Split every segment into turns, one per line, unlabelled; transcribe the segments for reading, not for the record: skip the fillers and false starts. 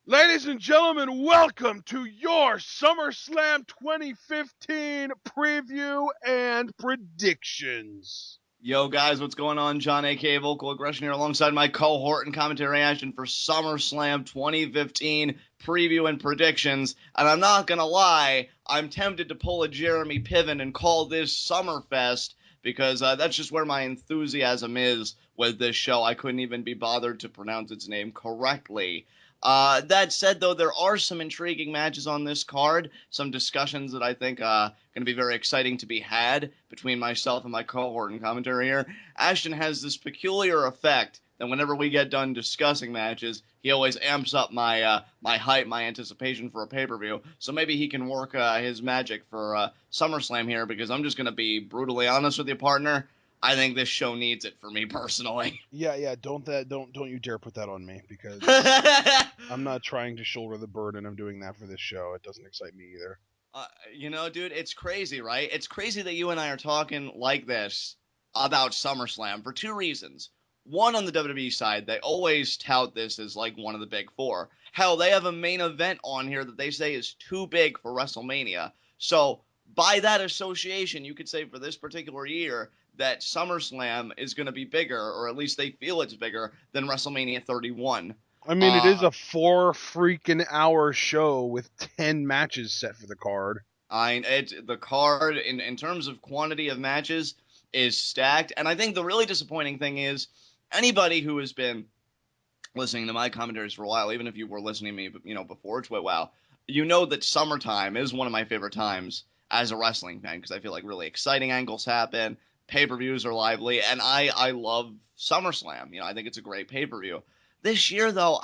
Ladies and gentlemen, welcome to your Summerslam 2015 preview and predictions.
Yo, guys, what's going on? John, aka VocalAggression, here alongside my cohort and commentary action for SummerSlam 2015 preview and predictions. And I'm not gonna lie, I'm tempted to pull a Jeremy Piven and call this Summerfest because that's just where my enthusiasm is with this show. I couldn't even be bothered to pronounce its name correctly. That said, though, there are some intriguing matches on this card, some discussions that I think going to be very exciting to be had between myself and my cohort and commentary here. Ashton has this peculiar effect that whenever we get done discussing matches, he always amps up my hype, my anticipation for a pay-per-view. So maybe he can work his magic for SummerSlam here, because I'm just going to be brutally honest with you, partner. I think this show needs it for me personally.
Yeah, don't you dare put that on me, because I'm not trying to shoulder the burden of doing that for this show. It doesn't excite me either.
Dude, it's crazy, right? It's crazy that you and I are talking like this about SummerSlam for two reasons. One, on the WWE side, they always tout this as like one of the big four. Hell, they have a main event on here that they say is too big for WrestleMania. So, by that association, you could say for this particular year that SummerSlam is going to be bigger, or at least they feel it's bigger, than WrestleMania 31.
I mean, it is a 4 freaking hour show with 10 matches set for the card.
The card, in terms of quantity of matches, is stacked. And I think the really disappointing thing is anybody who has been listening to my commentaries for a while, even if you were listening to me, before TwitWow, you know that summertime is one of my favorite times as a wrestling fan, because I feel like really exciting angles happen, pay-per-views are lively, and I love SummerSlam. I think it's a great pay-per-view. This year, though,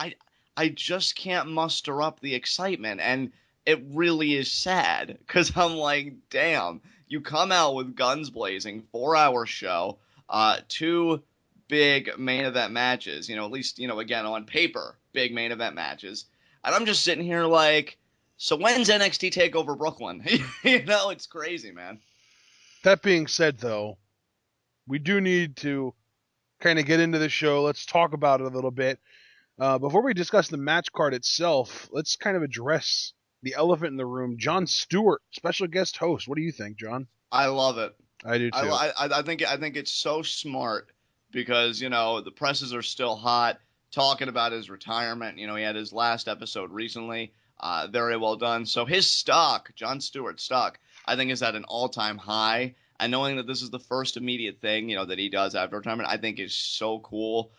I just can't muster up the excitement, and it really is sad, because I'm like, damn, you come out with guns blazing, 4-hour show, two big main event matches, at least, again, on paper, big main event matches. And I'm just sitting here like, so when's NXT TakeOver Brooklyn? It's crazy, man.
That being said, though, we do need to kind of get into the show. Let's talk about it a little bit. Before we discuss the match card itself, let's kind of address the elephant in the room. Jon Stewart, special guest host. What do you think, John?
I love it.
I do too.
I think it's so smart because the presses are still hot talking about his retirement. He had his last episode recently. Very well done. So his stock, Jon Stewart's stock, I think is at an all-time high. And knowing that this is the first immediate thing, that he does after retirement, I think is so cool.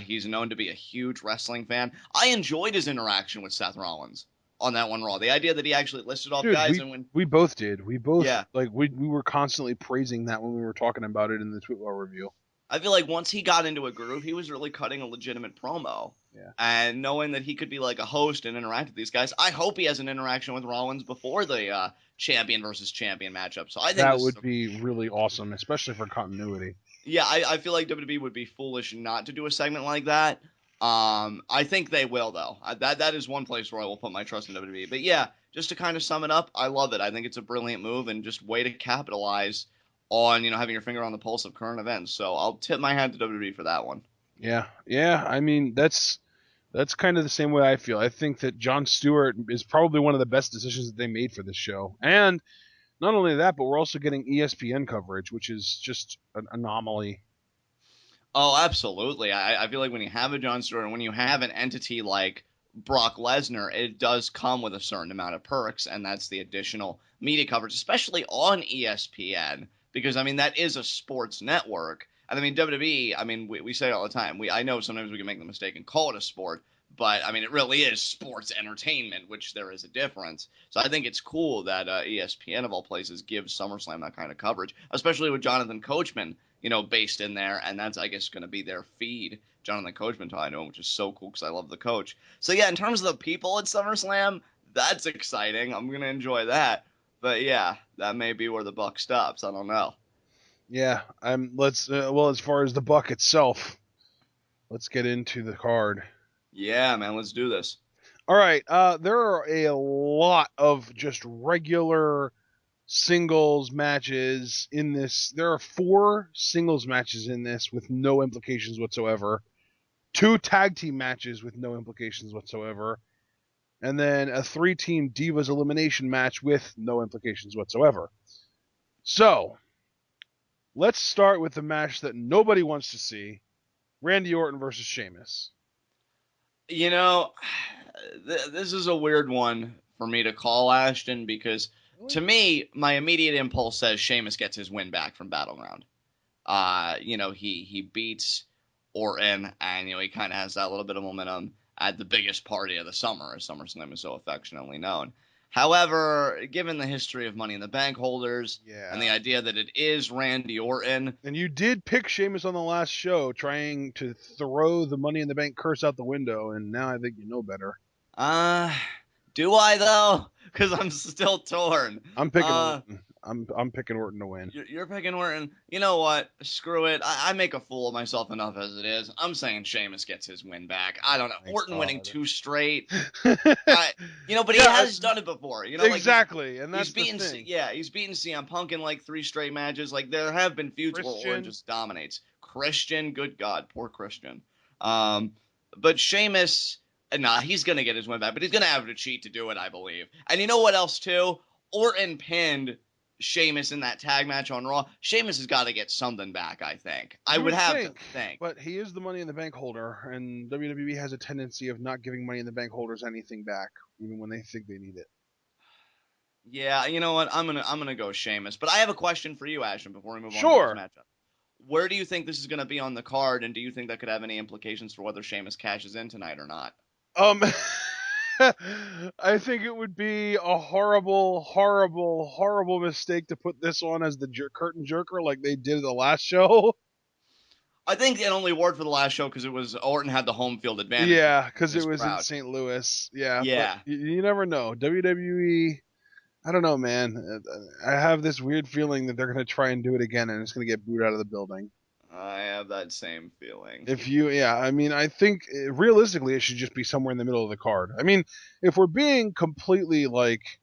He's known to be a huge wrestling fan. I enjoyed his interaction with Seth Rollins on that one Raw. The idea that he actually listed off guys
we both did. We both,
yeah.
We were constantly praising that when we were talking about it in the TweetWell review.
I feel like once he got into a groove, he was really cutting a legitimate promo.
Yeah.
And knowing that he could be like a host and interact with these guys, I hope he has an interaction with Rollins before the champion versus champion matchup. So I think
that would be really awesome, especially for continuity.
Yeah, I feel like WWE would be foolish not to do a segment like that. I think they will, though. That is one place where I will put my trust in WWE. But yeah, just to kind of sum it up, I love it. I think it's a brilliant move and just way to capitalize on, having your finger on the pulse of current events. So I'll tip my hat to WWE for that one.
Yeah. I mean, that's kind of the same way I feel. I think that Jon Stewart is probably one of the best decisions that they made for this show. And not only that, but we're also getting ESPN coverage, which is just an anomaly.
Oh, absolutely. I feel like when you have a Jon Stewart and when you have an entity like Brock Lesnar, it does come with a certain amount of perks, and that's the additional media coverage, especially on ESPN. Because, that is a sports network. And, WWE, we say it all the time. I know sometimes we can make the mistake and call it a sport, but, it really is sports entertainment, which there is a difference. So I think it's cool that ESPN, of all places, gives SummerSlam that kind of coverage, especially with Jonathan Coachman, based in there. And that's, I guess, going to be their feed, Jonathan Coachman talking to him, which is so cool because I love the coach. So, yeah, in terms of the people at SummerSlam, that's exciting. I'm going to enjoy that. But yeah, that may be where the buck stops. I don't know.
Yeah, as far as the buck itself, let's get into the card.
Yeah, man, let's do this.
All right, there are a lot of just regular singles matches in this. There are 4 singles matches in this with no implications whatsoever. 2 tag team matches with no implications whatsoever. and then a 3-team Divas elimination match with no implications whatsoever. So, let's start with the match that nobody wants to see, Randy Orton versus Sheamus.
You know, this is a weird one for me to call, Ashton, because to me, my immediate impulse says Sheamus gets his win back from Battleground. He beats Orton, and he kind of has that little bit of momentum at the biggest party of the summer, as SummerSlam is so affectionately known. However, given the history of Money in the Bank holders and the idea that it is Randy Orton,
and you did pick Sheamus on the last show, trying to throw the Money in the Bank curse out the window, and now I think you know better.
Do I though? Because I'm still torn.
I'm picking Orton. I'm picking Orton to win.
You're picking Orton. You know what? Screw it. I make a fool of myself enough as it is. I'm saying Sheamus gets his win back. I don't know.
Thank
Orton
God.
winning 2 straight. But he has done it before.
Exactly, and that's
he's beaten,
the thing.
He's beaten CM Punk in like 3 straight matches. Like there have been feuds where Orton just dominates. Christian, good God, poor Christian. But Sheamus, he's gonna get his win back, but he's gonna have to cheat to do it, I believe. And you know what else too? Orton pinned Sheamus in that tag match on Raw. Sheamus has got to get something back, I think. I would have to think.
But he is the Money in the Bank holder, and WWE has a tendency of not giving Money in the Bank holders anything back, even when they think they need it.
Yeah, you know what? I'm gonna go Sheamus. But I have a question for you, Ashton, before we move on to this matchup. Where do you think this is going to be on the card, and do you think that could have any implications for whether Sheamus cashes in tonight or not?
I think it would be a horrible, horrible, horrible mistake to put this on as the curtain jerker like they did the last show.
I think it only worked for the last show because it was Orton had the home field advantage.
Yeah, because it was in St. Louis. Yeah. But you never know. WWE, I don't know, man. I have this weird feeling that they're going to try and do it again, and it's going to get booed out of the building.
I have that same feeling.
I think realistically it should just be somewhere in the middle of the card. I mean, if we're being completely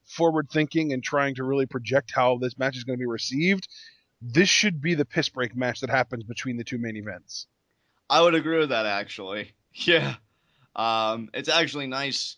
forward thinking and trying to really project how this match is going to be received, this should be the piss break match that happens between the 2 main events.
I would agree with that, actually. Yeah. It's actually nice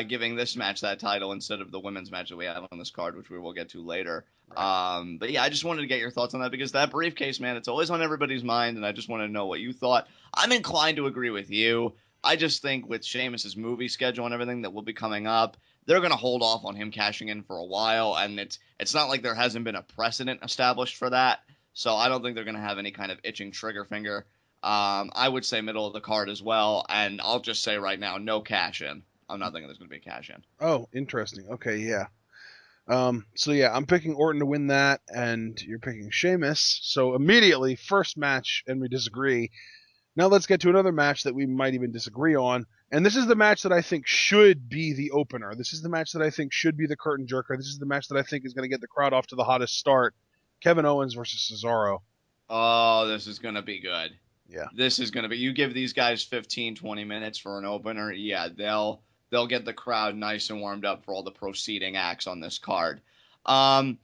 giving this match that title instead of the women's match that we have on this card, which we will get to later. Right. But yeah, I just wanted to get your thoughts on that because that briefcase, man, it's always on everybody's mind, and I just wanted to know what you thought. I'm inclined to agree with you. I just think with Sheamus's movie schedule and everything that will be coming up, they're going to hold off on him cashing in for a while, and it's not like there hasn't been a precedent established for that, so I don't think they're going to have any kind of itching trigger finger. I would say middle of the card as well, and I'll just say right now, no cash in. I'm not thinking there's going to be a cash in.
Oh, interesting. Okay, yeah. So yeah, I'm picking Orton to win that, and you're picking Sheamus. So immediately, first match, and we disagree. Now let's get to another match that we might even disagree on. And this is the match that I think should be the opener. This is the match that I think should be the curtain jerker. This is the match that I think is going to get the crowd off to the hottest start. Kevin Owens versus Cesaro.
Oh, this is going to be good.
Yeah.
This is going to be, you give these guys 15, 20 minutes for an opener. Yeah, they'll get the crowd nice and warmed up for all the proceeding acts on this card. I've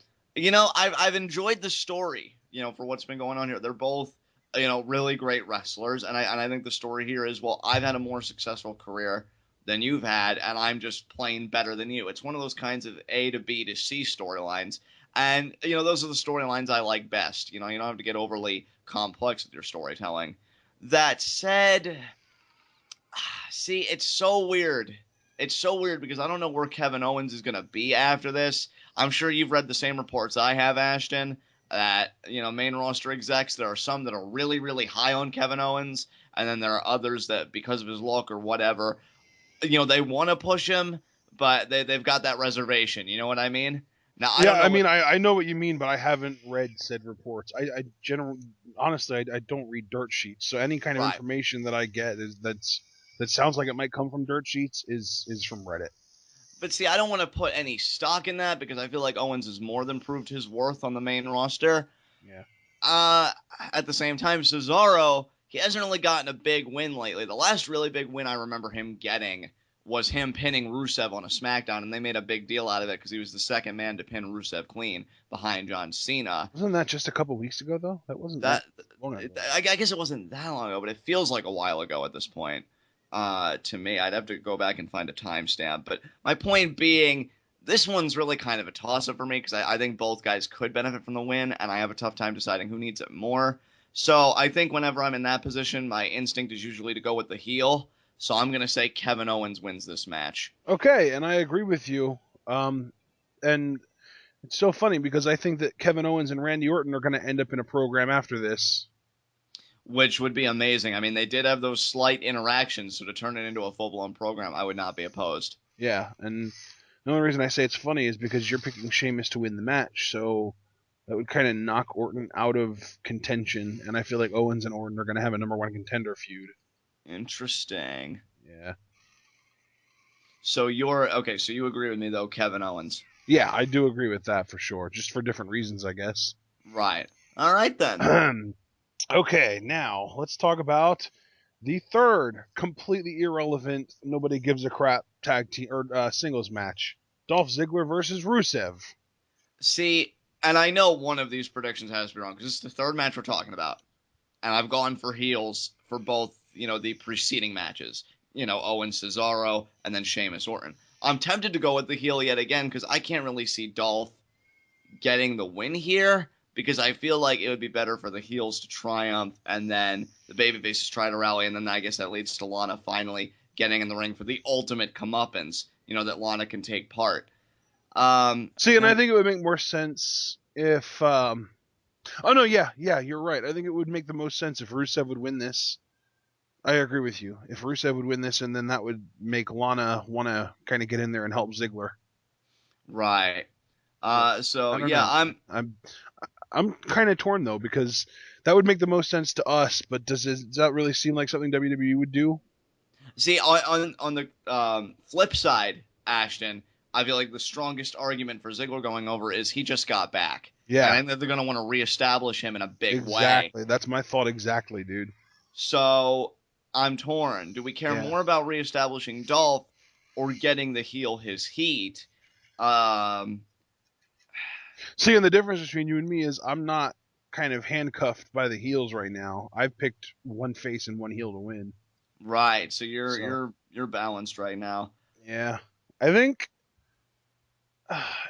enjoyed the story, for what's been going on here. They're both, really great wrestlers. And I think the story here is, well, I've had a more successful career than you've had, and I'm just playing better than you. It's one of those kinds of A to B to C storylines. And, those are the storylines I like best. You don't have to get overly complex with your storytelling. That said, see, it's so weird. It's so weird because I don't know where Kevin Owens is going to be after this. I'm sure you've read the same reports I have, Ashton, that, main roster execs, there are some that are really, really high on Kevin Owens, and then there are others that, because of his look or whatever, they want to push him, but they've got that reservation. You know what I mean? Now,
I know what you mean, but I haven't read said reports. I generally, honestly, I don't read dirt sheets, so any kind of information that I get that sounds like it might come from dirt sheets is from Reddit.
But see, I don't want to put any stock in that because I feel like Owens has more than proved his worth on the main roster.
Yeah.
At the same time, Cesaro, he hasn't really gotten a big win lately. The last really big win I remember him getting was him pinning Rusev on a SmackDown, and they made a big deal out of it because he was the second man to pin Rusev clean behind John Cena.
Wasn't that just a couple weeks ago, though? That wasn't that long ago.
I guess it wasn't that long ago, but it feels like a while ago at this point. to me. I'd have to go back and find a timestamp. But my point being, this one's really kind of a toss-up for me because I think both guys could benefit from the win, and I have a tough time deciding who needs it more. So I think whenever I'm in that position, my instinct is usually to go with the heel. So I'm going to say Kevin Owens wins this match.
Okay, and I agree with you. And it's so funny because I think that Kevin Owens and Randy Orton are going to end up in a program after this.
Which would be amazing. I mean, they did have those slight interactions, so to turn it into a full-blown program, I would not be opposed.
Yeah, and the only reason I say it's funny is because you're picking Sheamus to win the match, so that would kind of knock Orton out of contention, and I feel like Owens and Orton are going to have a number one contender feud.
Interesting.
Yeah.
So you agree with me, though, Kevin Owens.
Yeah, I do agree with that for sure, just for different reasons, I guess.
Right. All right, then.
Okay, now let's talk about the third completely irrelevant, nobody gives a crap tag team or singles match: Dolph Ziggler versus Rusev.
See, and I know one of these predictions has to be wrong because this is the third match we're talking about, and I've gone for heels for both, the preceding matches. Owens, Cesaro, and then Sheamus, Orton. I'm tempted to go with the heel yet again because I can't really see Dolph getting the win here, because I feel like it would be better for the heels to triumph and then the babyfaces try to rally, and then I guess that leads to Lana finally getting in the ring for the ultimate comeuppance, that Lana can take part.
I think it would make more sense if... oh, no, yeah, you're right. I think it would make the most sense if Rusev would win this. I agree with you. If Rusev would win this, and then that would make Lana want to kind of get in there and help Ziggler.
Right.
I'm kind of torn though, because that would make the most sense to us, but does that really seem like something WWE would do?
See, on the flip side, Ashton, I feel like the strongest argument for Ziggler going over is he just got back.
Yeah.
And I think that they're going to want to reestablish him in a big way.
Exactly. That's my thought exactly, dude.
So I'm torn. Do we care more about reestablishing Dolph or getting the heel his heat?
See, and the difference between you and me is I'm not kind of handcuffed by the heels right now. I've picked one face and one heel to win.
Right. So you're balanced right now.
Yeah. I think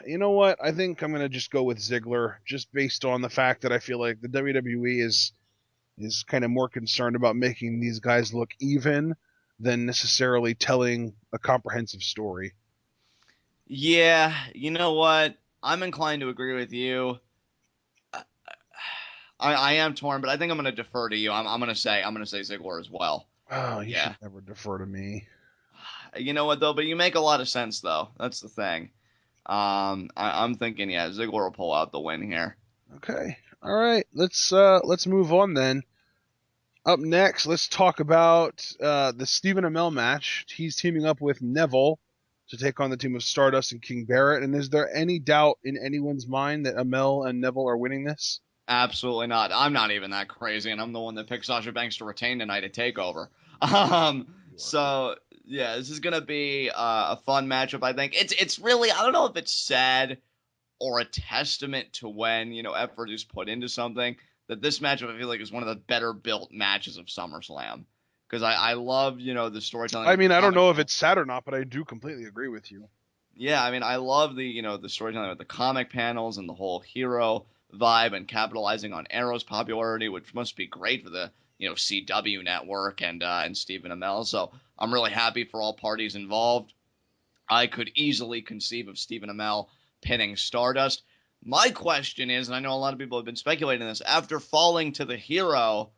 you know what? I think I'm going to just go with Ziggler, just based on the fact that I feel like the WWE is kind of more concerned about making these guys look even than necessarily telling a comprehensive story.
Yeah, you know what? I'm inclined to agree with you. I am torn, but I think I'm going to defer to you. I'm going to say Ziggler as well.
Oh, you should never defer to me.
You know what though? But you make a lot of sense though. That's the thing. I'm thinking, Ziggler will pull out the win here.
Okay. All right. Let's move on then. Up next, let's talk about the Stephen Amell match. He's teaming up with Neville to take on the team of Stardust and King Barrett. And is there any doubt in anyone's mind that Amell and Neville are winning this?
Absolutely not. I'm not even that crazy, and I'm the one that picked Sasha Banks to retain tonight at TakeOver. So yeah, this is gonna be a fun matchup. I think it's really, I don't know if it's sad or a testament to when effort is put into something, that this matchup I feel like is one of the better built matches of SummerSlam. Because I love, the storytelling.
I mean, I don't know if it's sad or not, but I do completely agree with you.
Yeah, I mean, I love the, the storytelling with the comic panels and the whole hero vibe and capitalizing on Arrow's popularity, which must be great for the, CW network and Stephen Amell. So I'm really happy for all parties involved. I could easily conceive of Stephen Amell pinning Stardust. My question is, and I know a lot of people have been speculating this, after falling to the hero,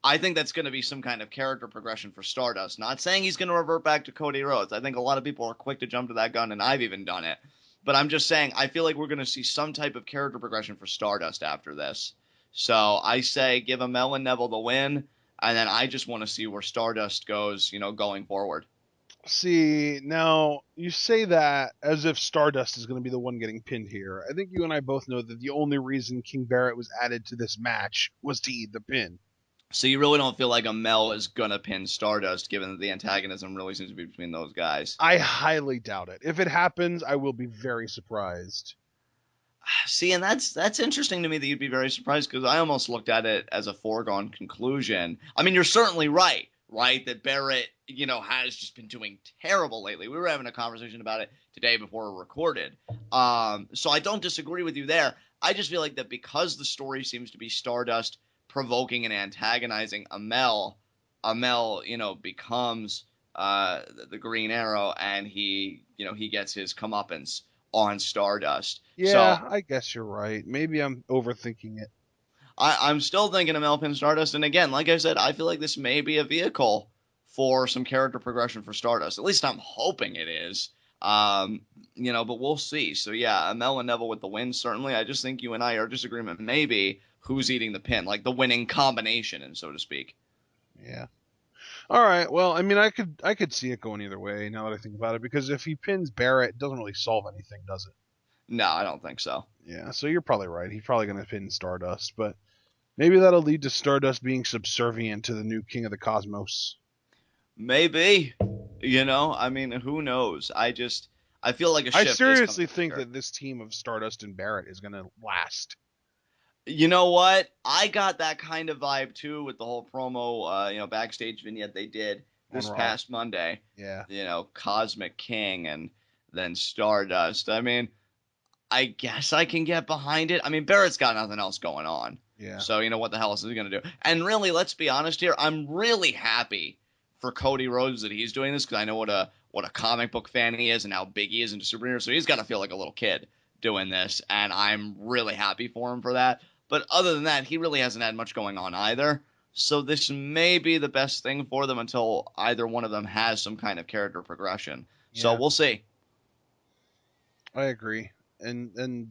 I think that's going to be some kind of character progression for Stardust. Not saying he's going to revert back to Cody Rhodes. I think a lot of people are quick to jump to that gun, and I've even done it. But I'm just saying, I feel like we're going to see some type of character progression for Stardust after this. So I say give Amell and Neville the win, and then I just want to see where Stardust goes, going forward.
See, now you say that as if Stardust is going to be the one getting pinned here. I think you and I both know that the only reason King Barrett was added to this match was to eat the pin.
So you really don't feel like Amell is going to pin Stardust, given that the antagonism really seems to be between those guys?
I highly doubt it. If it happens, I will be very surprised.
See, and that's interesting to me that you'd be very surprised, because I almost looked at it as a foregone conclusion. I mean, you're certainly right. right? That Barrett, has just been doing terrible lately. We were having a conversation about it today before we recorded. So I don't disagree with you there. I just feel like that because the story seems to be Stardust provoking and antagonizing Amel, becomes the Green Arrow, and he gets his comeuppance on Stardust. So
Yeah, I guess you're right. Maybe I'm overthinking it.
I'm still thinking of Melvin Stardust. And again, like I said, I feel like this may be a vehicle for some character progression for Stardust. At least I'm hoping it is. Um, but we'll see. So yeah, Mel and Neville with the win, certainly. I just think you and I are disagreement maybe who's eating the pin, like the winning combination, and so to speak.
Yeah. All right. Well, I mean, I could see it going either way now that I think about it, because if he pins Barrett, it doesn't really solve anything, does it?
No, I don't think so.
Yeah. So you're probably right. He's probably going to pin Stardust, but maybe that'll lead to Stardust being subservient to the new King of the Cosmos.
Maybe. I mean, who knows? I feel like a
I
shift is coming
seriously
for
think
sure.
that this team of Stardust and Barrett is going to last.
You know what? I got that kind of vibe too with the whole promo, backstage vignette they did
On
this
Raw.
past Monday.
Yeah.
Cosmic King and then Stardust. I mean, I guess I can get behind it. I mean, Barrett's got nothing else going on.
Yeah.
So, what the hell else is he going to do? And really, let's be honest here. I'm really happy for Cody Rhodes that he's doing this because I know what a comic book fan he is and how big he is into superheroes. So he's got to feel like a little kid doing this. And I'm really happy for him for that. But other than that, he really hasn't had much going on either. So this may be the best thing for them until either one of them has some kind of character progression. So
Yeah.
we'll see.
I agree. And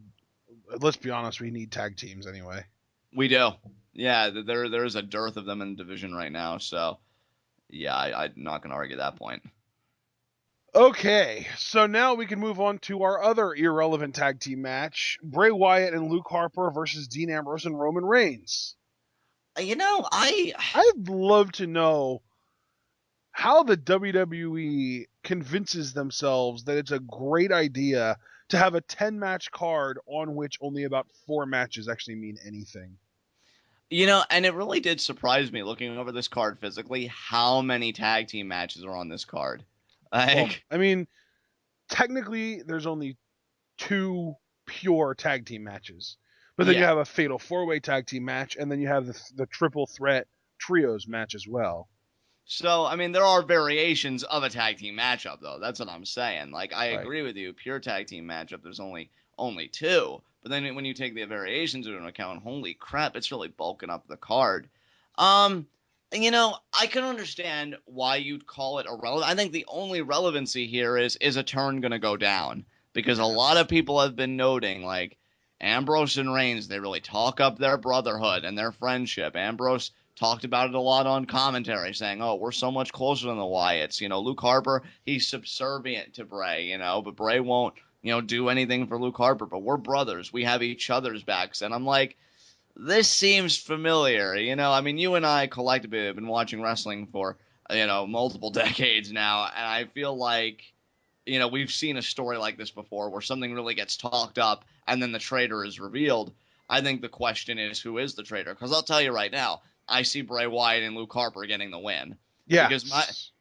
let's be honest, we need tag teams anyway.
We do. Yeah, there is a dearth of them in the division right now. So yeah, I'm not going to argue that point.
Okay, so now we can move on to our other irrelevant tag team match: Bray Wyatt and Luke Harper versus Dean Ambrose and Roman Reigns.
I
I'd love to know how the WWE convinces themselves that it's a great idea to have a 10-match card on which only about 4 matches actually mean anything.
and it really did surprise me looking over this card physically how many tag team matches are on this card.
Well,
Like,
I mean, technically there's only 2 pure tag team matches. But then you
yeah.
have a fatal 4-way tag team match, and then you have the triple threat trios match as well.
So, I mean, there are variations of a tag team matchup, though. That's what I'm saying. Like, I
Right.
agree with you. Pure tag team matchup, there's only two. But then when you take the variations into account, holy crap, it's really bulking up the card. Um, I can understand why you'd call it irrelevant. I think the only relevancy here is a turn going to go down because a
Yeah.
lot of people have been noting like Ambrose and Reigns, they really talk up their brotherhood and their friendship. Ambrose talked about it a lot on commentary, saying, "Oh, we're so much closer than the Wyatts." Luke Harper, he's subservient to Bray, but Bray won't, do anything for Luke Harper. But we're brothers. We have each other's backs, and I'm like, this seems familiar. I mean, you and I collectively have been watching wrestling for multiple decades now, and I feel like we've seen a story like this before where something really gets talked up and then the traitor is revealed. I think the question is who is the traitor? Because I'll tell you right now, I see Bray Wyatt and Luke Harper getting the win. Because my
Yes.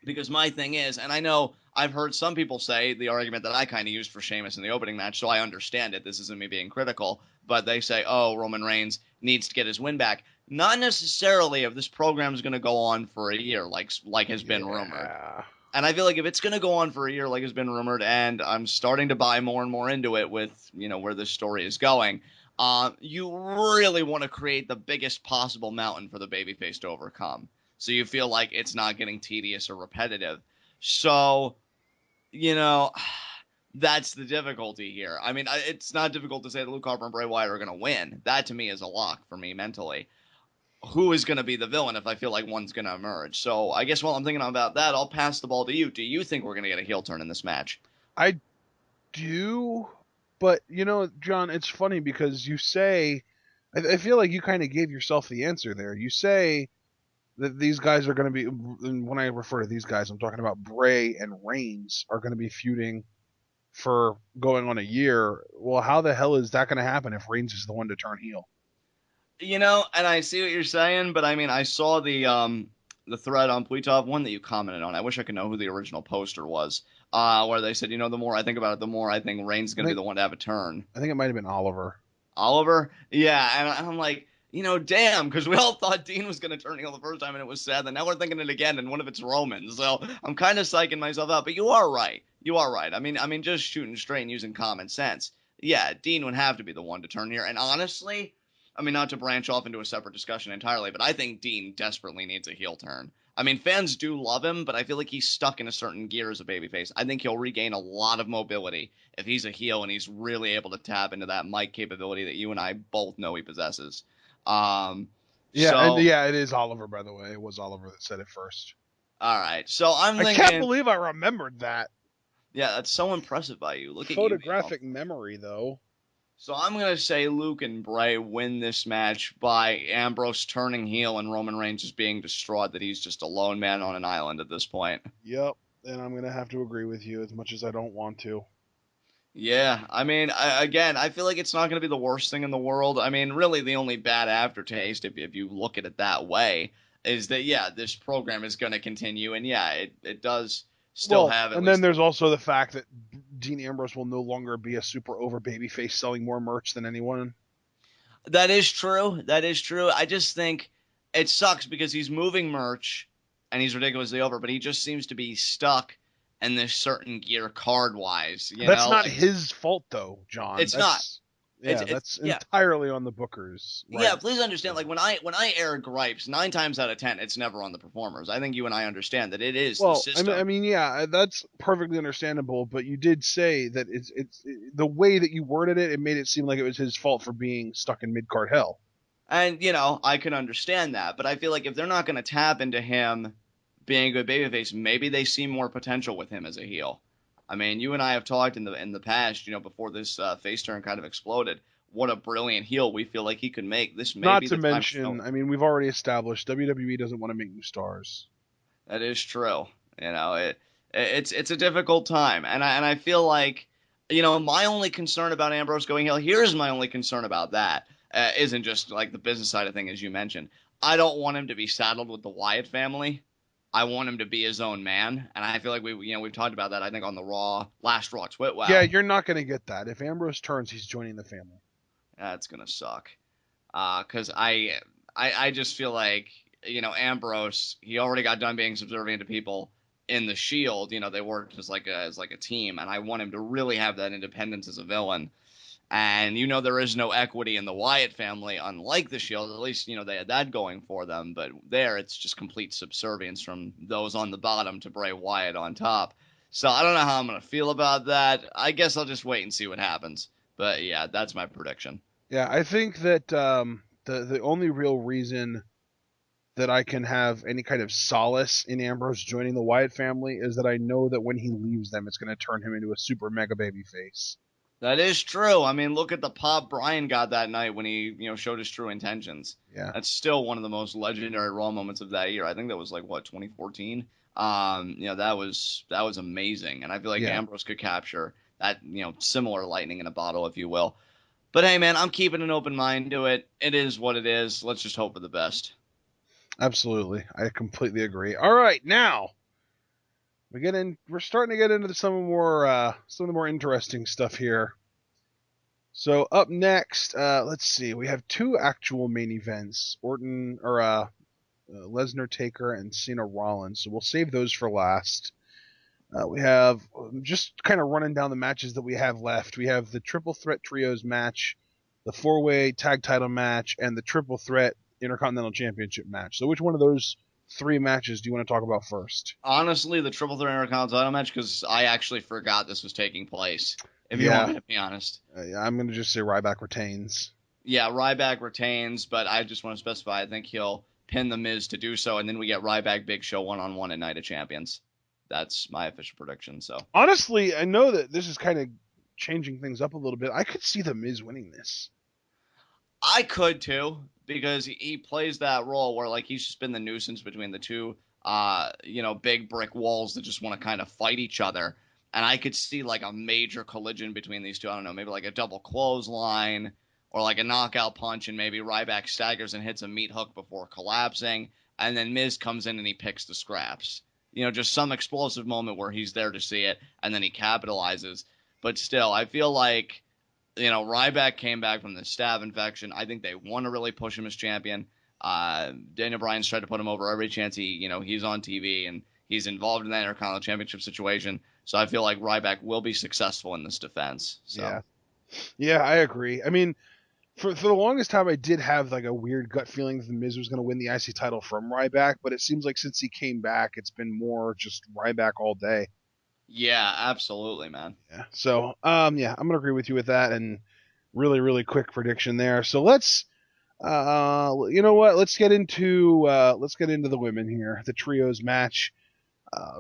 because my thing is, and I know I've heard some people say the argument that I kind of used for Sheamus in the opening match, so I understand it. This isn't me being critical, but they say, oh, Roman Reigns needs to get his win back. Not necessarily if this program is going to go on for a year, like has been rumored.
Yeah.
And I feel like if it's going to go on for a year, like has been rumored, and I'm starting to buy more and more into it with where this story is going, you really want to create the biggest possible mountain for the babyface to overcome. So you feel like it's not getting tedious or repetitive. So you know, that's the difficulty here. I mean, it's not difficult to say that Luke Harper and Bray Wyatt are going to win. That to me is a lock for me mentally. Who is going to be the villain if I feel like one's going to emerge? So I guess while I'm thinking about that, I'll pass the ball to you. Do you think we're going to get a heel turn in this match?
I do, but John, it's funny because you say, I feel like you kind of gave yourself the answer there. You say that these guys are going to be, and when I refer to these guys, I'm talking about Bray and Reigns are going to be feuding for going on a year. Well, how the hell is that going to happen if Reigns is the one to turn heel?
And I see what you're saying, but I mean, I saw the the thread on Pletov, one that you commented on. I wish I could know who the original poster was. Where they said, the more I think about it, the more I think Reigns is going to be the one to have a turn.
I think it might have been Oliver.
Oliver? Yeah, and I'm like, damn, because we all thought Dean was going to turn heel the first time, and it was sad. And now we're thinking it again, and one of it's Roman. So I'm kind of psyching myself out. But you are right. You are right. I mean, just shooting straight and using common sense. Yeah, Dean would have to be the one to turn here. And honestly, I mean, not to branch off into a separate discussion entirely, but I think Dean desperately needs a heel turn. I mean, fans do love him, but I feel like he's stuck in a certain gear as a babyface. I think he'll regain a lot of mobility if he's a heel and he's really able to tap into that mic capability that you and I both know he possesses.
It is Oliver, by the way. It was Oliver that said it first.
All right, so I'm thinking.
I can't believe I remembered that.
Yeah, that's so impressive by you. Look at you.
Photographic memory, though.
So I'm going to say Luke and Bray win this match by Ambrose turning heel and Roman Reigns just being distraught that he's just a lone man on an island at this point.
Yep, and I'm going to have to agree with you as much as I don't want to.
Yeah, I mean, I feel like it's not going to be the worst thing in the world. I mean, really the only bad aftertaste, if you look at it that way, is that, yeah, this program is going to continue, and yeah, it does still have it.
And then there's also the fact that Dean Ambrose will no longer be a super over babyface selling more merch than anyone.
That is true. That is true. I just think it sucks because he's moving merch and he's ridiculously over, but he just seems to be stuck in this certain gear card wise.
That's not his fault though, John.
It's not.
Yeah, that's entirely on the bookers.
Right? Yeah, please understand. Like when I air gripes, 9 times out of 10, it's never on the performers. I think you and I understand that it is the system.
I mean, yeah, that's perfectly understandable. But you did say that it's the way that you worded it. It made it seem like it was his fault for being stuck in mid card hell.
And I can understand that, but I feel like if they're not going to tap into him being a good babyface, maybe they see more potential with him as a heel. I mean, you and I have talked in the past, before this face turn kind of exploded, what a brilliant heel we feel like he could make. This may be the time. Not to mention,
I mean, we've already established WWE doesn't want to make new stars.
That is true. It's a difficult time, and I feel like, my only concern about Ambrose going heel. Here's my only concern about that. Isn't just like the business side of thing, as you mentioned. I don't want him to be saddled with the Wyatt family. I want him to be his own man, and I feel like we've talked about that. I think on the last Raw Twit Wow.
Yeah, you're not going to get that. If Ambrose turns, he's joining the family.
That's gonna suck. Because I just feel like Ambrose, he already got done being subservient to people in the Shield. They worked as like a team, and I want him to really have that independence as a villain. And there is no equity in the Wyatt family, unlike the Shield. At least they had that going for them. But there, it's just complete subservience from those on the bottom to Bray Wyatt on top. So I don't know how I'm gonna feel about that. I guess I'll just wait and see what happens. But yeah, that's my prediction.
Yeah, I think that the only real reason that I can have any kind of solace in Ambrose joining the Wyatt family is that I know that when he leaves them, it's going to turn him into a super mega baby face.
That is true. I mean, look at the pop Bryan got that night when he, showed his true intentions.
Yeah.
That's still one of the most legendary Raw moments of that year. I think that was 2014. That was amazing. And I feel like Ambrose could capture that, similar lightning in a bottle, if you will. But hey, man, I'm keeping an open mind to it. It is what it is. Let's just hope for the best.
Absolutely. I completely agree. All right, now we're starting to get into some of the more interesting stuff here. So up next, let's see. We have 2 actual main events: Lesnar Taker and Cena Rollins. So we'll save those for last. We have just kind of running down the matches that we have left. We have the Triple Threat Trios match, the 4-way tag title match, and the Triple Threat Intercontinental Championship match. So which one of those 3 matches do you want to talk about first?
Honestly, the Triple Threat Intercontinental title match, because I actually forgot this was taking place, if you want me to be honest.
I'm going to just say Ryback retains.
Yeah, Ryback retains, but I just want to specify, I think he'll pin The Miz to do so, and then we get Ryback Big Show one-on-one at Night of Champions. That's my official prediction. So
honestly, I know that this is kind of changing things up a little bit. I could see The Miz winning this.
I could too, because he plays that role where he's just been the nuisance between the two, big brick walls that just want to kind of fight each other. And I could see a major collision between these two. I don't know, maybe a double clothesline or a knockout punch, and maybe Ryback staggers and hits a meat hook before collapsing. and then Miz comes in and he picks the scraps. Just some explosive moment where he's there to see it, and then he capitalizes. But still, I feel like, Ryback came back from the staph infection. I think they want to really push him as champion. Daniel Bryan's tried to put him over every chance he's on TV and he's involved in that Intercontinental Championship situation. So I feel like Ryback will be successful in this defense. So.
Yeah, I agree. I mean, for the longest time, I did have like a weird gut feeling that the Miz was going to win the IC title from Ryback, but it seems like since he came back, it's been more just Ryback all day.
Yeah, absolutely, man.
Yeah. So, I'm gonna agree with you with that, and really, really quick prediction there. So let's, you know what? Let's get into the women here, the trios match.